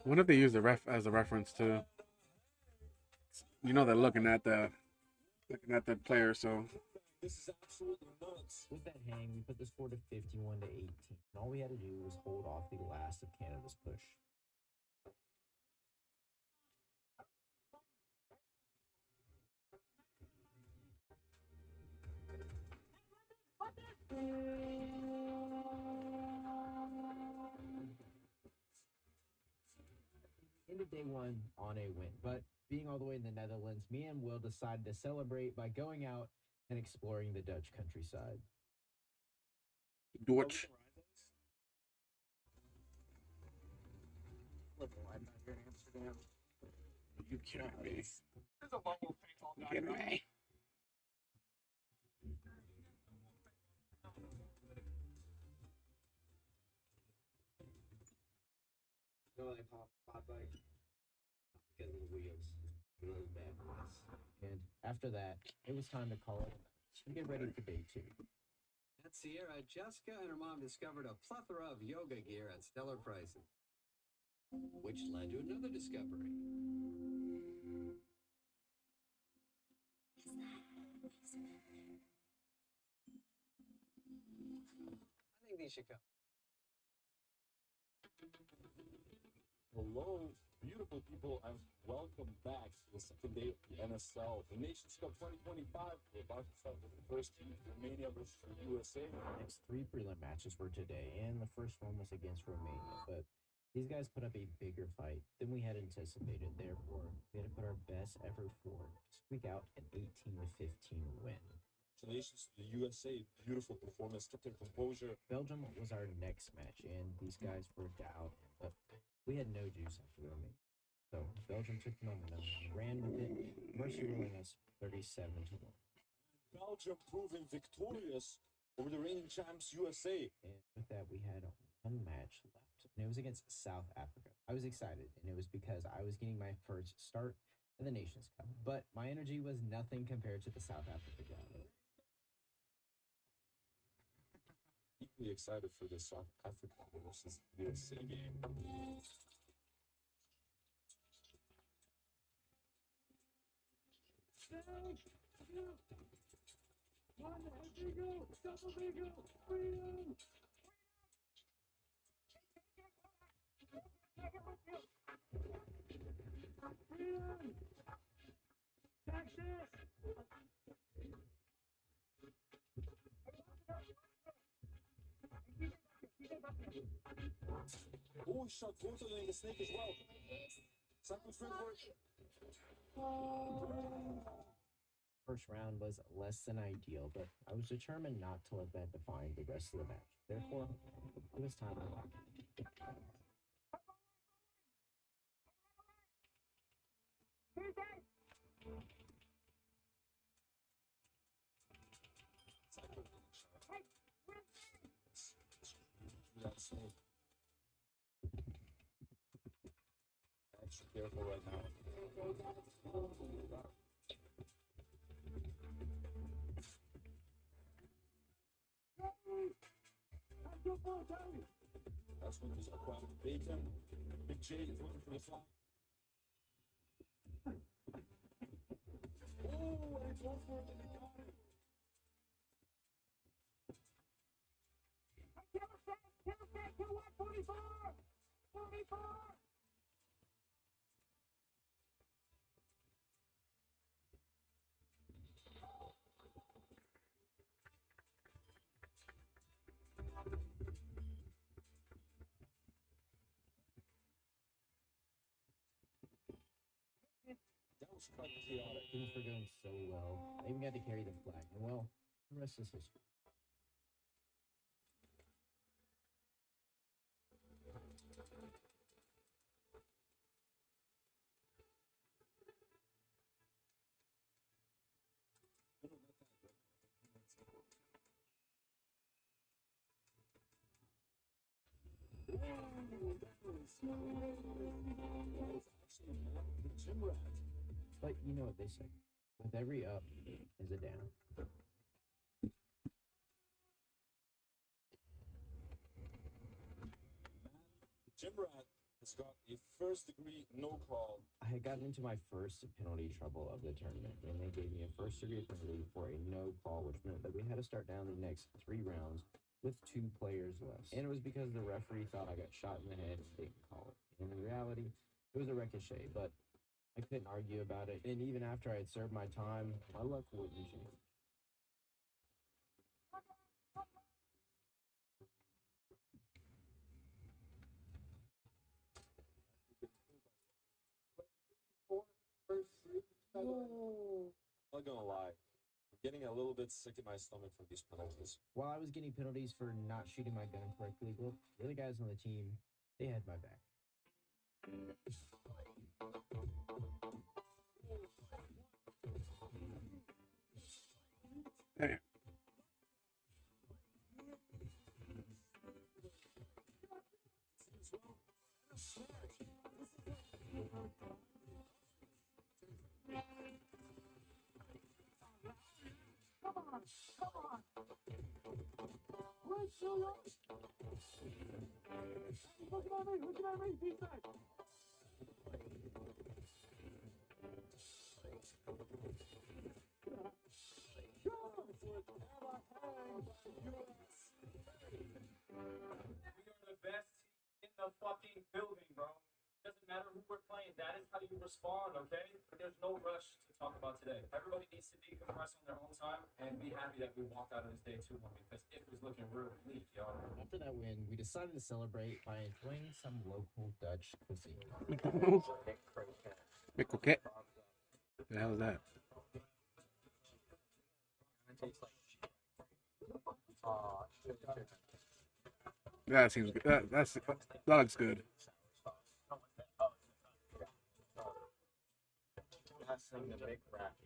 I wonder if they use the ref as a reference too. You know they're looking at the player, so. This is absolutely nuts. With that hang, we put the score to 51-18. And all we had to do was hold off the last of Canada's push. Into day 1 on a win, but being all the way in the Netherlands, me and Will decided to celebrate by going out and exploring the Dutch countryside. Dutch. You kidding me? You kidding me? No, they pop bike because of the wheels. Those bad boys. And after that, it was time to call it and get ready for day 2. That Sierra, Jessica and her mom discovered a plethora of yoga gear at stellar prices, which led to another discovery. I think these should come. Hello, beautiful people, and welcome back to the second day of the NSL, the Nations Cup 2025. We're about to start with the first team, Romania versus the USA. The next three prelim matches were today, and the first one was against Romania, but these guys put up a bigger fight than we had anticipated. Therefore, we had to put our best effort forward to squeak out an 18-15 win. Congratulations to the USA, beautiful performance, kept their composure. Belgium was our next match, and these guys were down, but we had no juice after Romania. So Belgium took the momentum and ran with it, mercy ruling us 37-1. Belgium proving victorious over the reigning champs USA. And with that, we had one match left, and it was against South Africa. I was excited, and it was because I was getting my first start in the Nations Cup, but my energy was nothing compared to the South Africa guy. Equally excited for the South Africa versus USA game. Oh, shot totally in the snake as well. Second free for it. First round was less than ideal, but I was determined not to let that define the rest of the match. Therefore, it was time to lock in. That snake. Extra careful right now. That's when he's acquired bacon. Big J is looking for the fly. Oh, and he goes for it and he got it. That was quite chaotic. Things were going so well. I even got to carry the flag. And well, the rest is history. But you know what they say. With every up is a down. Jim Rat has got a first-degree no call. I had gotten into my first penalty trouble of the tournament, and they gave me a first-degree penalty for a no call, which meant that we had to start down the next 3 rounds with 2 players less. And it was because the referee thought I got shot in the head and didn't call it. And in reality, it was a ricochet, but I couldn't argue about it. And even after I had served my time, my luck wouldn't change. Not gonna lie, I'm getting a little bit sick in my stomach from these penalties. While I was getting penalties for not shooting my gun correctly, well, the other guys on the team, they had my back. Hey. We are the best team in the fucking building, bro. Just we're playing, that is how you respond, okay? But there's no rush to talk about today. Everybody needs to be compressing their own time and be happy that we walked out of this day 2-1 because it was looking real bleak, y'all. After that win, we decided to celebrate by enjoying some local Dutch cuisine. McCroquette. What the hell is that? That seems good. That looks good. That's the big wrap.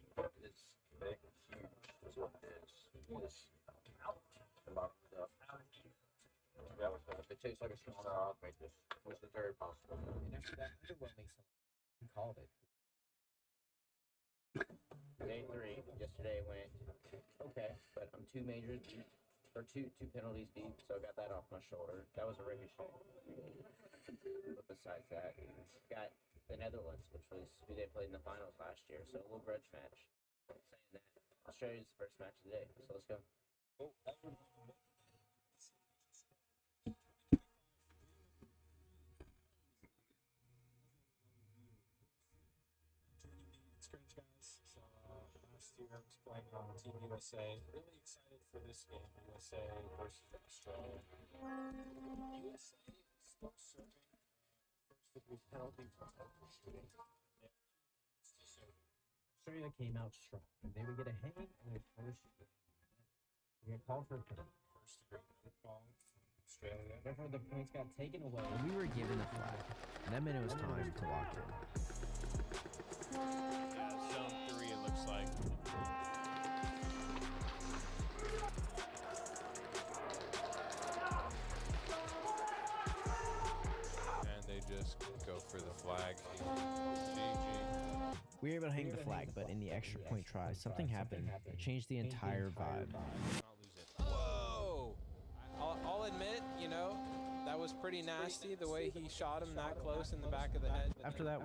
It's big, huge. That's what it is. It tastes like a small dog. Which is very possible. And after that, underwhelming, we called it. Day 3. Yesterday went okay, but I'm two penalties deep, so I got that off my shoulder. That was a ricochet. But besides that, got the Netherlands, which was who they played in the finals last year, so a little grudge match. Saying that, Australia's the first match of the day, so let's go. Scratch guys. So last year I was playing on Team USA. Really excited for this game, USA versus Australia. USA is still serving first-degree penalty for shooting. Australia came out strong, and they would get a hang on their first. We get called for first-degree ball. Australia. Therefore, the points got taken away. We were given the flag, and that meant it was time to lock in. Yeah, zone 3 it looks like. And they just go for the flag. We were able to hang the flag, but in the extra point try, something happened that changed the entire vibe. Whoa! I'll admit, you know, that was pretty nasty the way he shot him that close in the back of the head. After that,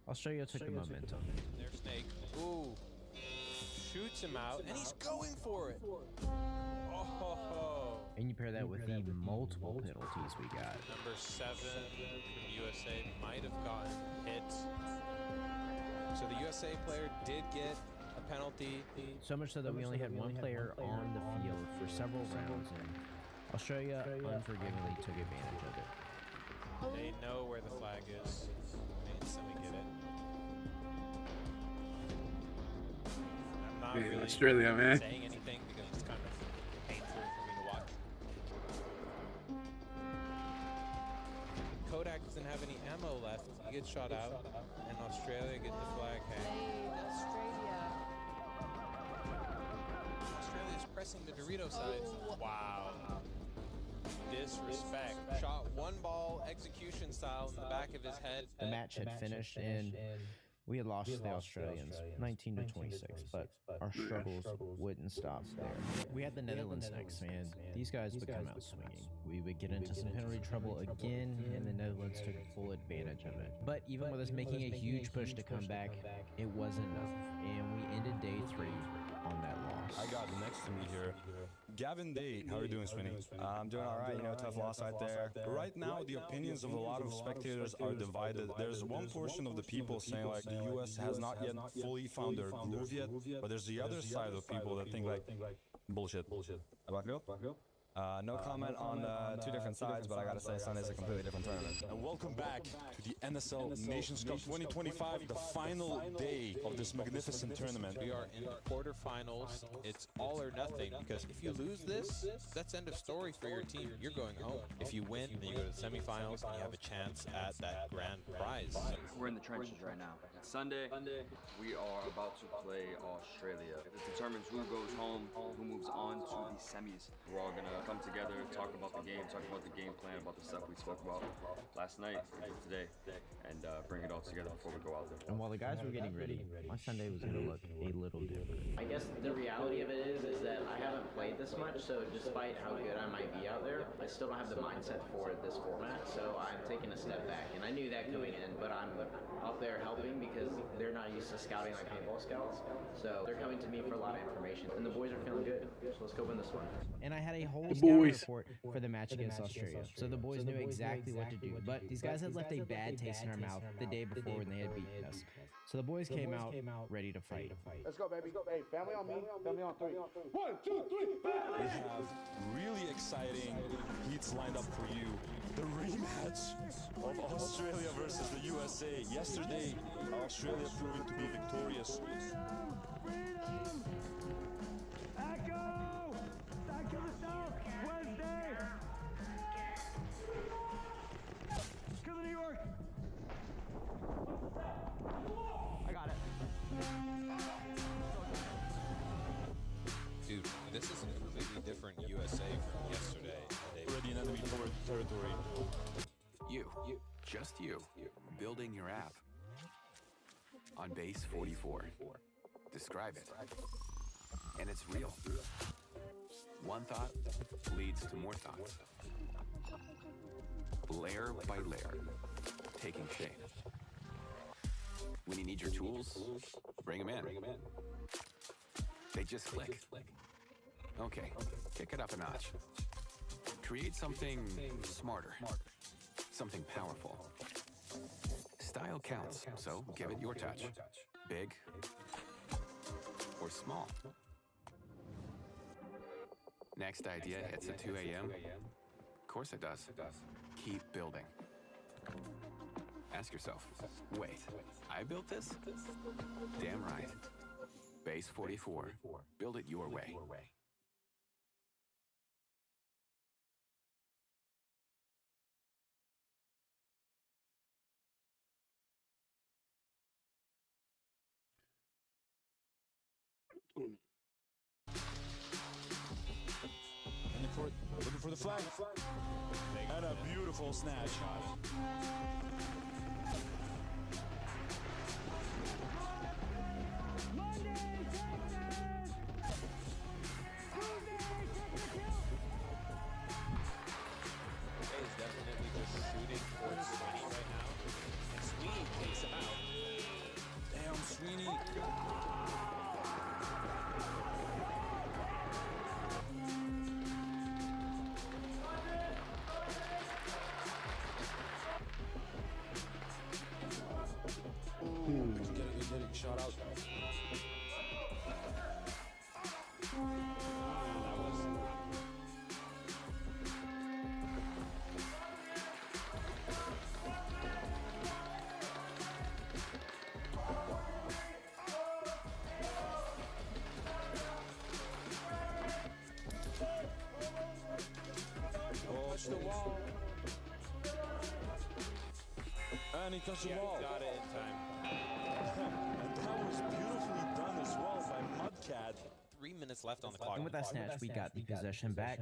Australia took the momentum. There's Snake. Ooh. Shoots him out, and he's going for it. Oh. And you pair that with the multiple penalties we got. Number 7 from USA might have gotten hit. So the USA player did get a penalty. So much so that we only had one player on the field for several rounds, and Australia unforgivingly took advantage of it. They know where the flag is. They instantly get it. I'm not really Australia, man. saying anything because it's kind of painful for me to watch. Kodak doesn't have any ammo left. He gets shot out, and Australia get the flag hang. Australia's pressing the Dorito side. Wow. Disrespect. Shot one ball execution style in the back of his head. The match had finished, and we had lost to the Australians 19-26, but our struggles wouldn't stop there. We had the Netherlands next, and these guys would come out swinging. We would get into some penalty trouble again, and the Netherlands took full advantage of it. But even with us making a huge push to come back, it wasn't enough, and we ended day 3 on that loss. I got next to me here Gavin Date. How are you doing, Swinny? I'm doing all right. You know, tough loss right there. But right now, the opinions of a lot of spectators are divided. There's one portion of the people saying like the U.S. has not yet fully found their groove yet, but there's the other side of people that think like bullshit. No comment on two different sides, but I gotta say Sunday's a completely different tournament. And welcome back to the NSL Nations Cup 2025, the final day of this magnificent tournament. We are in the quarterfinals. It's all or nothing, because if you lose this, that's end of story for your team. You're going home. If you win, then you go to the semifinals and you have a chance at that grand prize. We're in the trenches right now. It's Sunday, we are about to play Australia. It determines who goes home, who moves on to the semis. We're all gonna come together, talk about the game, talk about the game plan, about the stuff we spoke about last night and today, and bring it all together before we go out there. And while the guys were getting ready, my Sunday was going to look a little different. I guess the reality of it is that I haven't played this much, so despite how good I might be out there, I still don't have the mindset for this format, so I'm taking a step back. And I knew that coming in, but I'm up there helping because they're not used to scouting like paintball scouts, so they're coming to me for a lot of information, and the boys are feeling good. So let's go win this one. And I had a whole The scouting boys. report for the match against Australia, so the boys knew exactly what to do. But these guys had left a bad taste in our mouth the day before when they had beaten us. So the boys came out ready to fight. Let's go, baby. Hey, family on me. Family on 3. 1, 2, 3. We have really exciting heats lined up for you. The rematch of Australia versus the USA. Yesterday, Australia proving to be victorious. Dude, this is a completely different USA from yesterday. Already in enemy territory. Just you, building your app on base 44. Describe it. And it's real. One thought leads to more thoughts. Layer by layer, taking shape. When you need your tools, bring them in. They just click. Okay, kick it up a notch. Create something smarter. Something powerful. Style counts, so give it your touch. Big or small. Next idea hits at 2 a.m. Of course it does. Keep building. Ask yourself, wait, I built this? Damn right. Base 44. Build it your way. Looking for the flag. And a beautiful snatch. Is definitely just shooting towards Sweeney right now. And Sweeney takes him out. Damn, Sweeney. Getting shot out. Touch the wall. And he touched the wall. Got it in time. And that was beautifully done as well by Mudcat. 3 minutes left on the clock. And with that snatch, we got the possession back.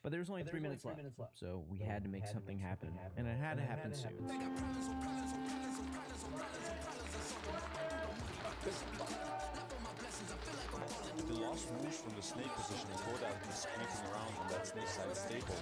But there was only 3 minutes left, so we had to make something happen. And it had to happen soon. The lost moves from the snake position before that, just creeping around on that snake side staple.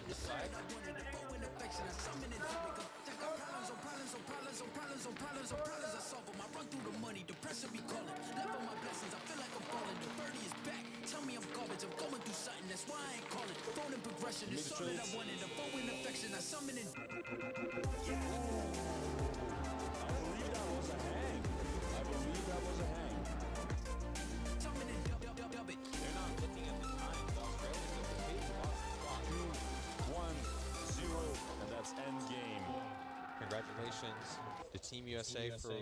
Congratulations to Team USA for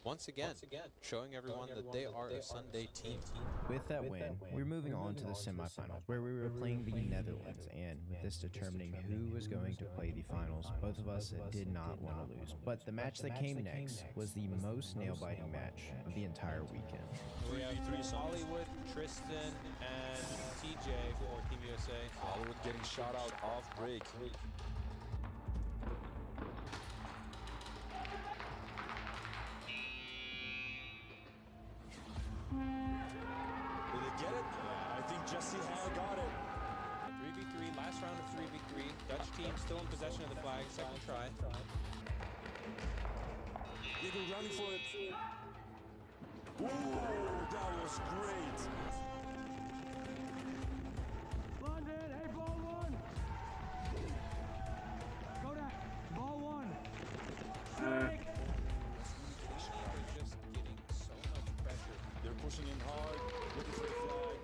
once again showing everyone that they are a Sunday team. With that win, we're moving on to the semifinals, where we were playing the Netherlands, and with this determining who was going to play the finals, both of us did not want to lose. But the match that came next was the most nail-biting match of the entire weekend. We have Hollywood, Tristan, and TJ for Team USA. Hollywood getting shot out off break. Did they get it? I think Jesse Hale got it. 3v3, last round of 3v3. Dutch team still in possession of the flag, second try. Eagle running for it. Ooh, that was great. London, hey, ball one. Kodak, ball one. Snake. Just getting so much pressure. They're pushing in hard, looking for the flag.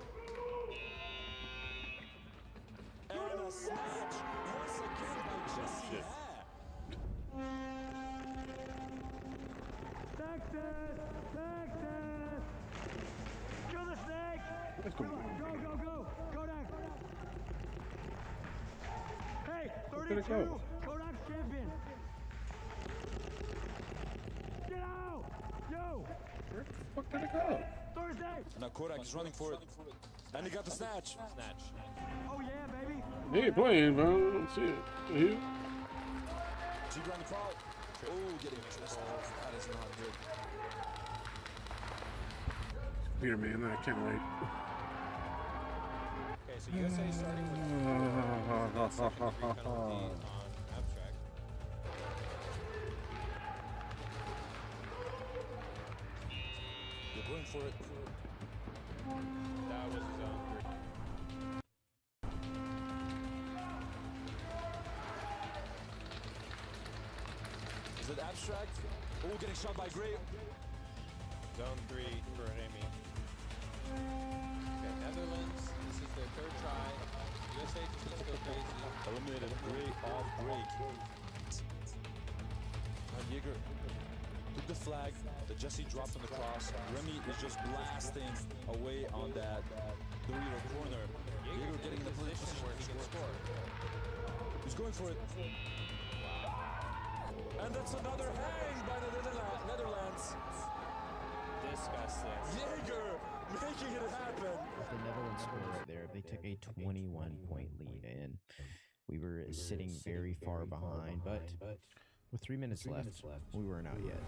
And a snatch once again by Jesse. Texas! Texas! Kill the snake! Let's go. Go, go, go! Kodak! Hey, Where did it 32! go? Kodak's champion! Get out! Yo! Where the fuck did it go? Thursday! Now Kodak is running for it. And he got the snatch. Snatch. Oh yeah, baby! He ain't playing, bro. I don't see it. You? G-Ground the crowd. Oh, getting twisted. That is not good. Here, man. I can't wait. Okay, so USA starting with second free penalty on abstract. They're going for it. That was zone 3. Is it abstract? Oh, getting shot by Gray. Zone 3 for Remy. Okay, Netherlands, this is their third try. USA just needs to go crazy. Eliminated Gray off break. Jaeger took the flag. The Jesse dropped on the cross. Remy is just blasting away on that the rear corner. Jaeger getting in the position where he can score. He's going for it. And that's another hang by the Netherlands. Disgusting. Jaeger making it happen. The Netherlands score right there. They took a 21-point lead, and we were sitting very far behind. But with 3 minutes left, we weren't out yet.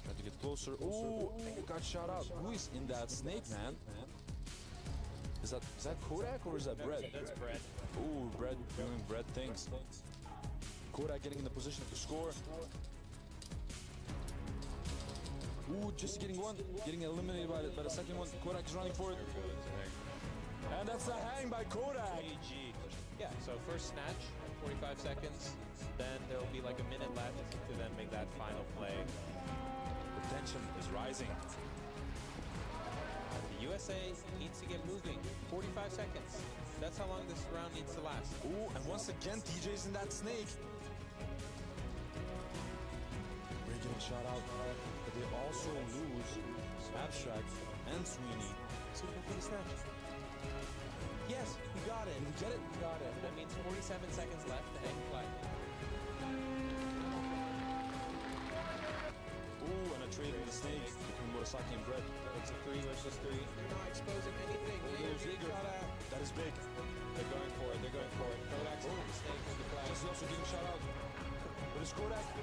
Trying to get closer. Oh, got shot out. Who is in that snake, man? Is that Kodak or is that Brett? That's Brett. Ooh, Brett doing Brett things. Kodak getting in the position to score. Ooh, just getting one. Getting eliminated by the second one. Kodak is running for it. And that's a hang by Kodak. GG. Yeah, so first snatch, 45 seconds. Then there'll be like a minute left to then make that final play. The tension is rising. The USA needs to get moving. 45 seconds. That's how long this round needs to last. Ooh, and once again, TJ's in that snake. We're getting shot out, but they also lose Abstract and Sweeney. See if I can snatch. Yes, he got it. Did he get it? He got it. That means 47 seconds left to hang flag. Ooh, and a trade in the snake between Murasaki and Brett. It's a 3 versus 3. You're not exposing anything. That is big. They're going for it. They're going for it. Kodak's in the snake with the flag. Jesse also getting shot out. But it's Kodak. They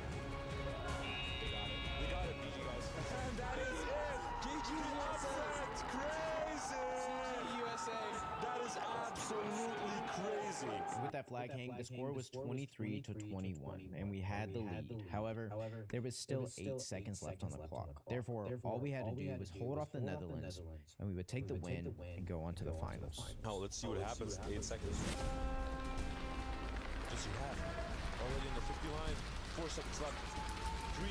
got it. They got it, GG guys. And that is it. GG Abstract. Crazy. USA. That is absolutely crazy. With that flag hang, the score was 23-21, and we had the lead. However, there was still 8 seconds left on the clock. Therefore, all we had to do was hold off the Netherlands, and we would take the win and go on to the finals. Now let's see what happens. 8 seconds. Just you have already in the 50 line. 4 seconds left. 3,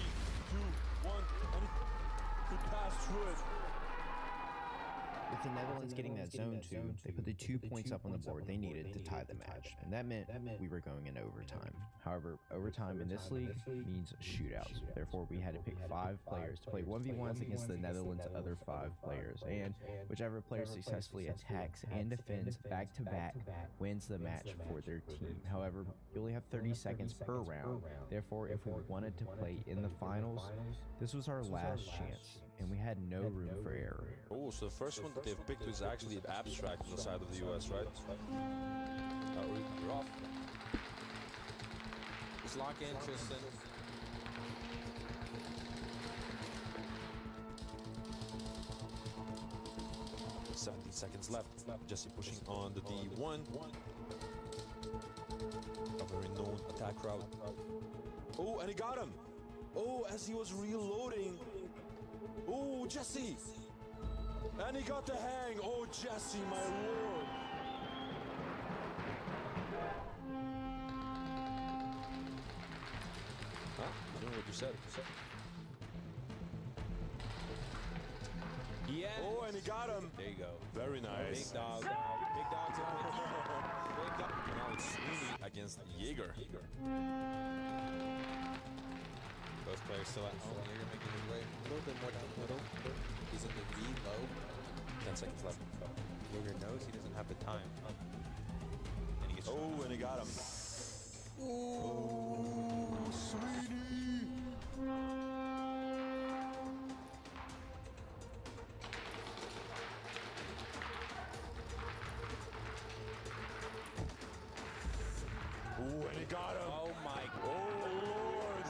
2, 1, and he passed through it. With the Netherlands getting that zone 2, they put the 2 points up on the board they needed to tie the match, and that meant we were going in overtime. However, overtime in this league means shootouts. Therefore, we had to pick 5 players to play 1v1s against the Netherlands' other 5 players, and whichever player successfully attacks and defends back-to-back wins the match for their team. However, you only have 30 seconds per round. Therefore, if we wanted to play in the finals, this was our last chance, and we had no room for error. Oh, so the first one that they've picked is actually Abstract on the side of the US, right? We're off. Just lock in, Tristan. $17 seconds left. Jesse pushing on the D1. A very known attack route. Oh, and he got him! Oh, as he was reloading. Oh, Jesse. And he got the hang. Oh, Jesse, my lord. Huh? I don't know what you said. Yes. Oh, and he got him. There you go. Very nice. Big dog. Big dog's in with you. Big dog. Now it's Sweeney against Jaeger. Both players still at home. Jaeger making his way a little bit more down the middle. He's in the V low. 10 seconds left. Jaeger knows he doesn't have the time. And he gets and he got him. Oh, Sweeney. Oh, and he got him. Oh my Oh, Lord.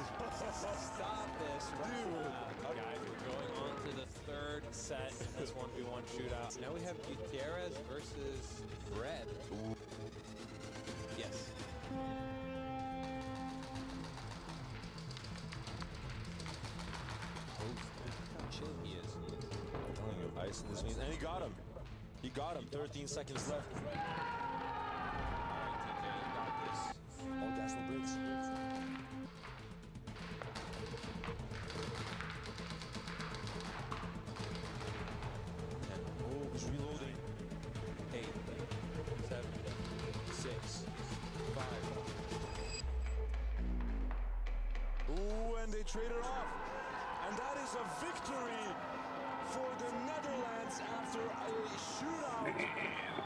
Stop this right now. Guys, we're going on to the third set in this 1v1 shootout. Now we have Gutierrez versus Red. Yes. Oh, how chill he is. I'm telling you, ice in this means. And he got him. He got him. 13 seconds left. All gas, no brakes. Oh, he's reloading. 8, 7, 6, 5. Ooh, and they traded off. And that is a victory for the Netherlands after a shootout.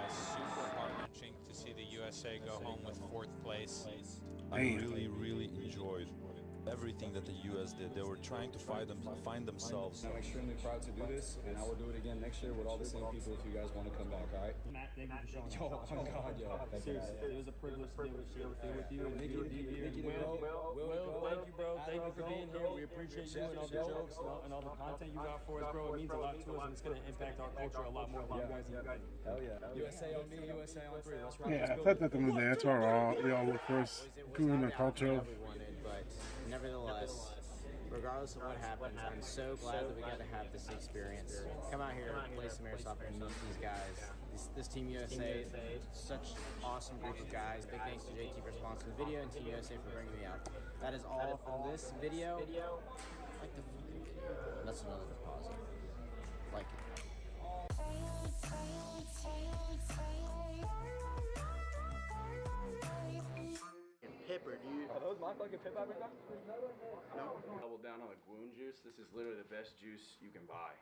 Super heart-wrenching to see the USA go home with 4th place. I really enjoyed everything that the US did. They were trying to find themselves. I'm extremely proud to do this, and I will do it again next year with all the same people if you guys want to come back, all right? Matt, thank you for showing Yo, up. oh God, yo. Seriously, it was a privilege to be able to share the field with you. And Thank you, you, Will, thank you, bro. Thank you for being here. We appreciate you and all the jokes and all the content you got for us, bro. It means a lot to us, and it's going to impact our culture a lot more than you guys even think. Hell yeah. USA on me, USA on 3. Let's rock. Yeah, that's at the end of the day. That's all we all look for is improving the culture. But nevertheless, regardless of what happens, I'm so glad that we got to have this experience. Come out here, play some airsoft, and meet these guys. This Team USA, such awesome group of guys. Big thanks to JT for sponsoring the video and Team USA for bringing me out. That is all from this video. Like the fucking video. That's another deposit. Like it. Pepper, dude. Are those my fucking pip out right now? No. Double down on the Gwoon juice. This is literally the best juice you can buy.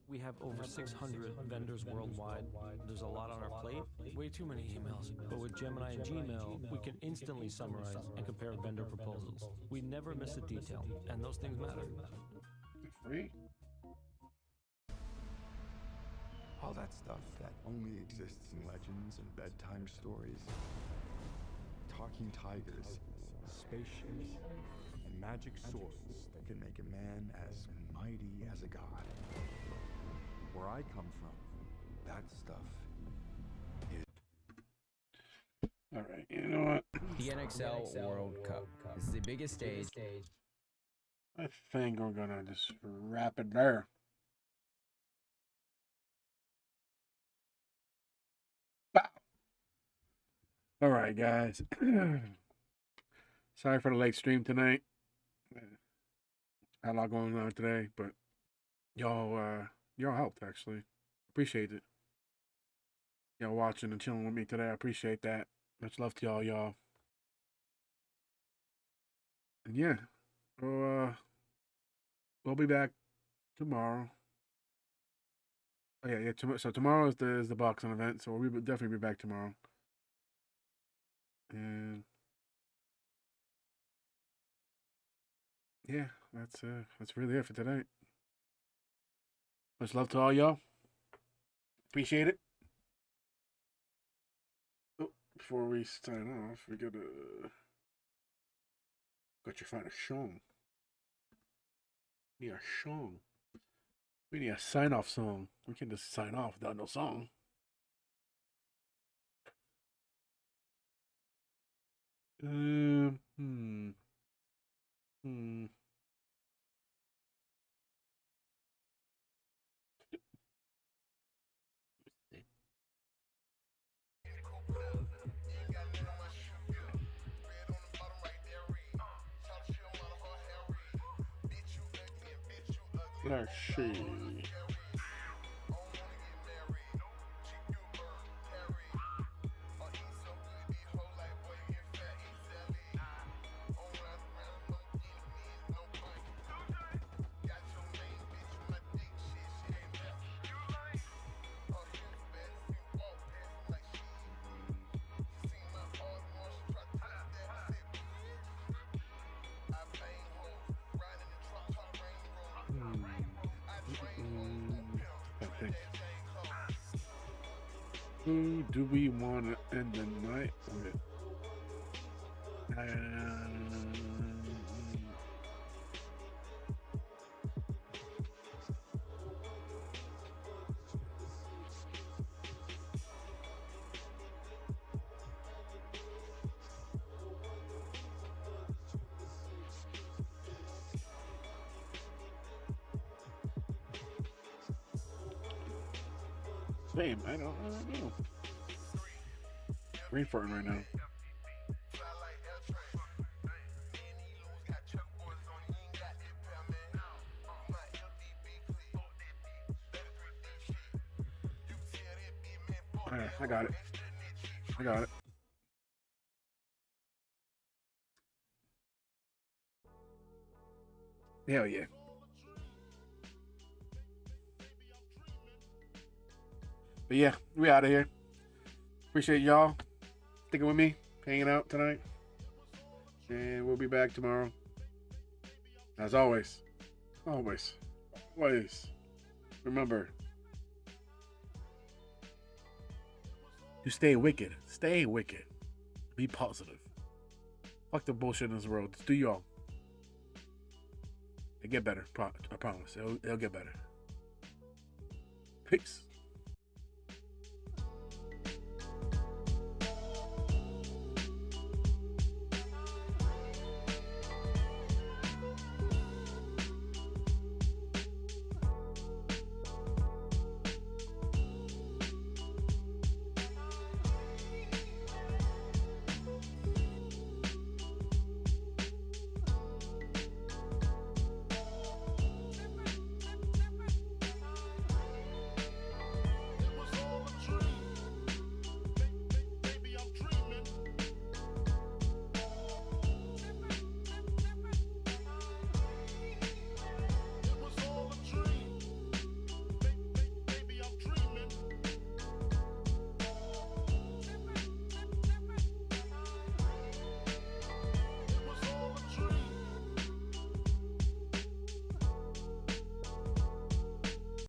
We have over 600 vendors worldwide. There's a lot on our plate, way too many emails. But with Gemini and Gmail, we can instantly summarize and compare vendor proposals. We never miss a detail, and those things matter. Free? All that stuff that only exists in legends and bedtime stories. Talking tigers, spaceships, and magic swords that can make a man as mighty as a god. Where I come from, that stuff is... Alright, you know what? The NXL World Cup. This is the biggest stage. I think we're gonna just wrap it there. Alright, guys. Sorry for the late stream tonight. Had a lot going on today, but y'all helped, actually. Appreciate it. Y'all watching and chilling with me today. I appreciate that. Much love to y'all. And yeah, we'll be back tomorrow. Oh, yeah. So tomorrow is the boxing event, so we'll definitely be back tomorrow. And yeah, that's really it for tonight. Much love to all y'all. Appreciate it. Oh, before we sign off, we got you find a song. We need a song. We need a sign-off song. We can't just sign off without no song. Hmm. Let's see. I think. Who do we want to end the night with? Same, I don't know. Brain farting right now. Alright, I got it. Hell yeah. But yeah, we out of here. Appreciate y'all sticking with me, hanging out tonight. And we'll be back tomorrow. As always, remember to stay wicked. Stay wicked. Be positive. Fuck the bullshit in this world. Just do y'all. It get better. I promise. It'll get better. Peace.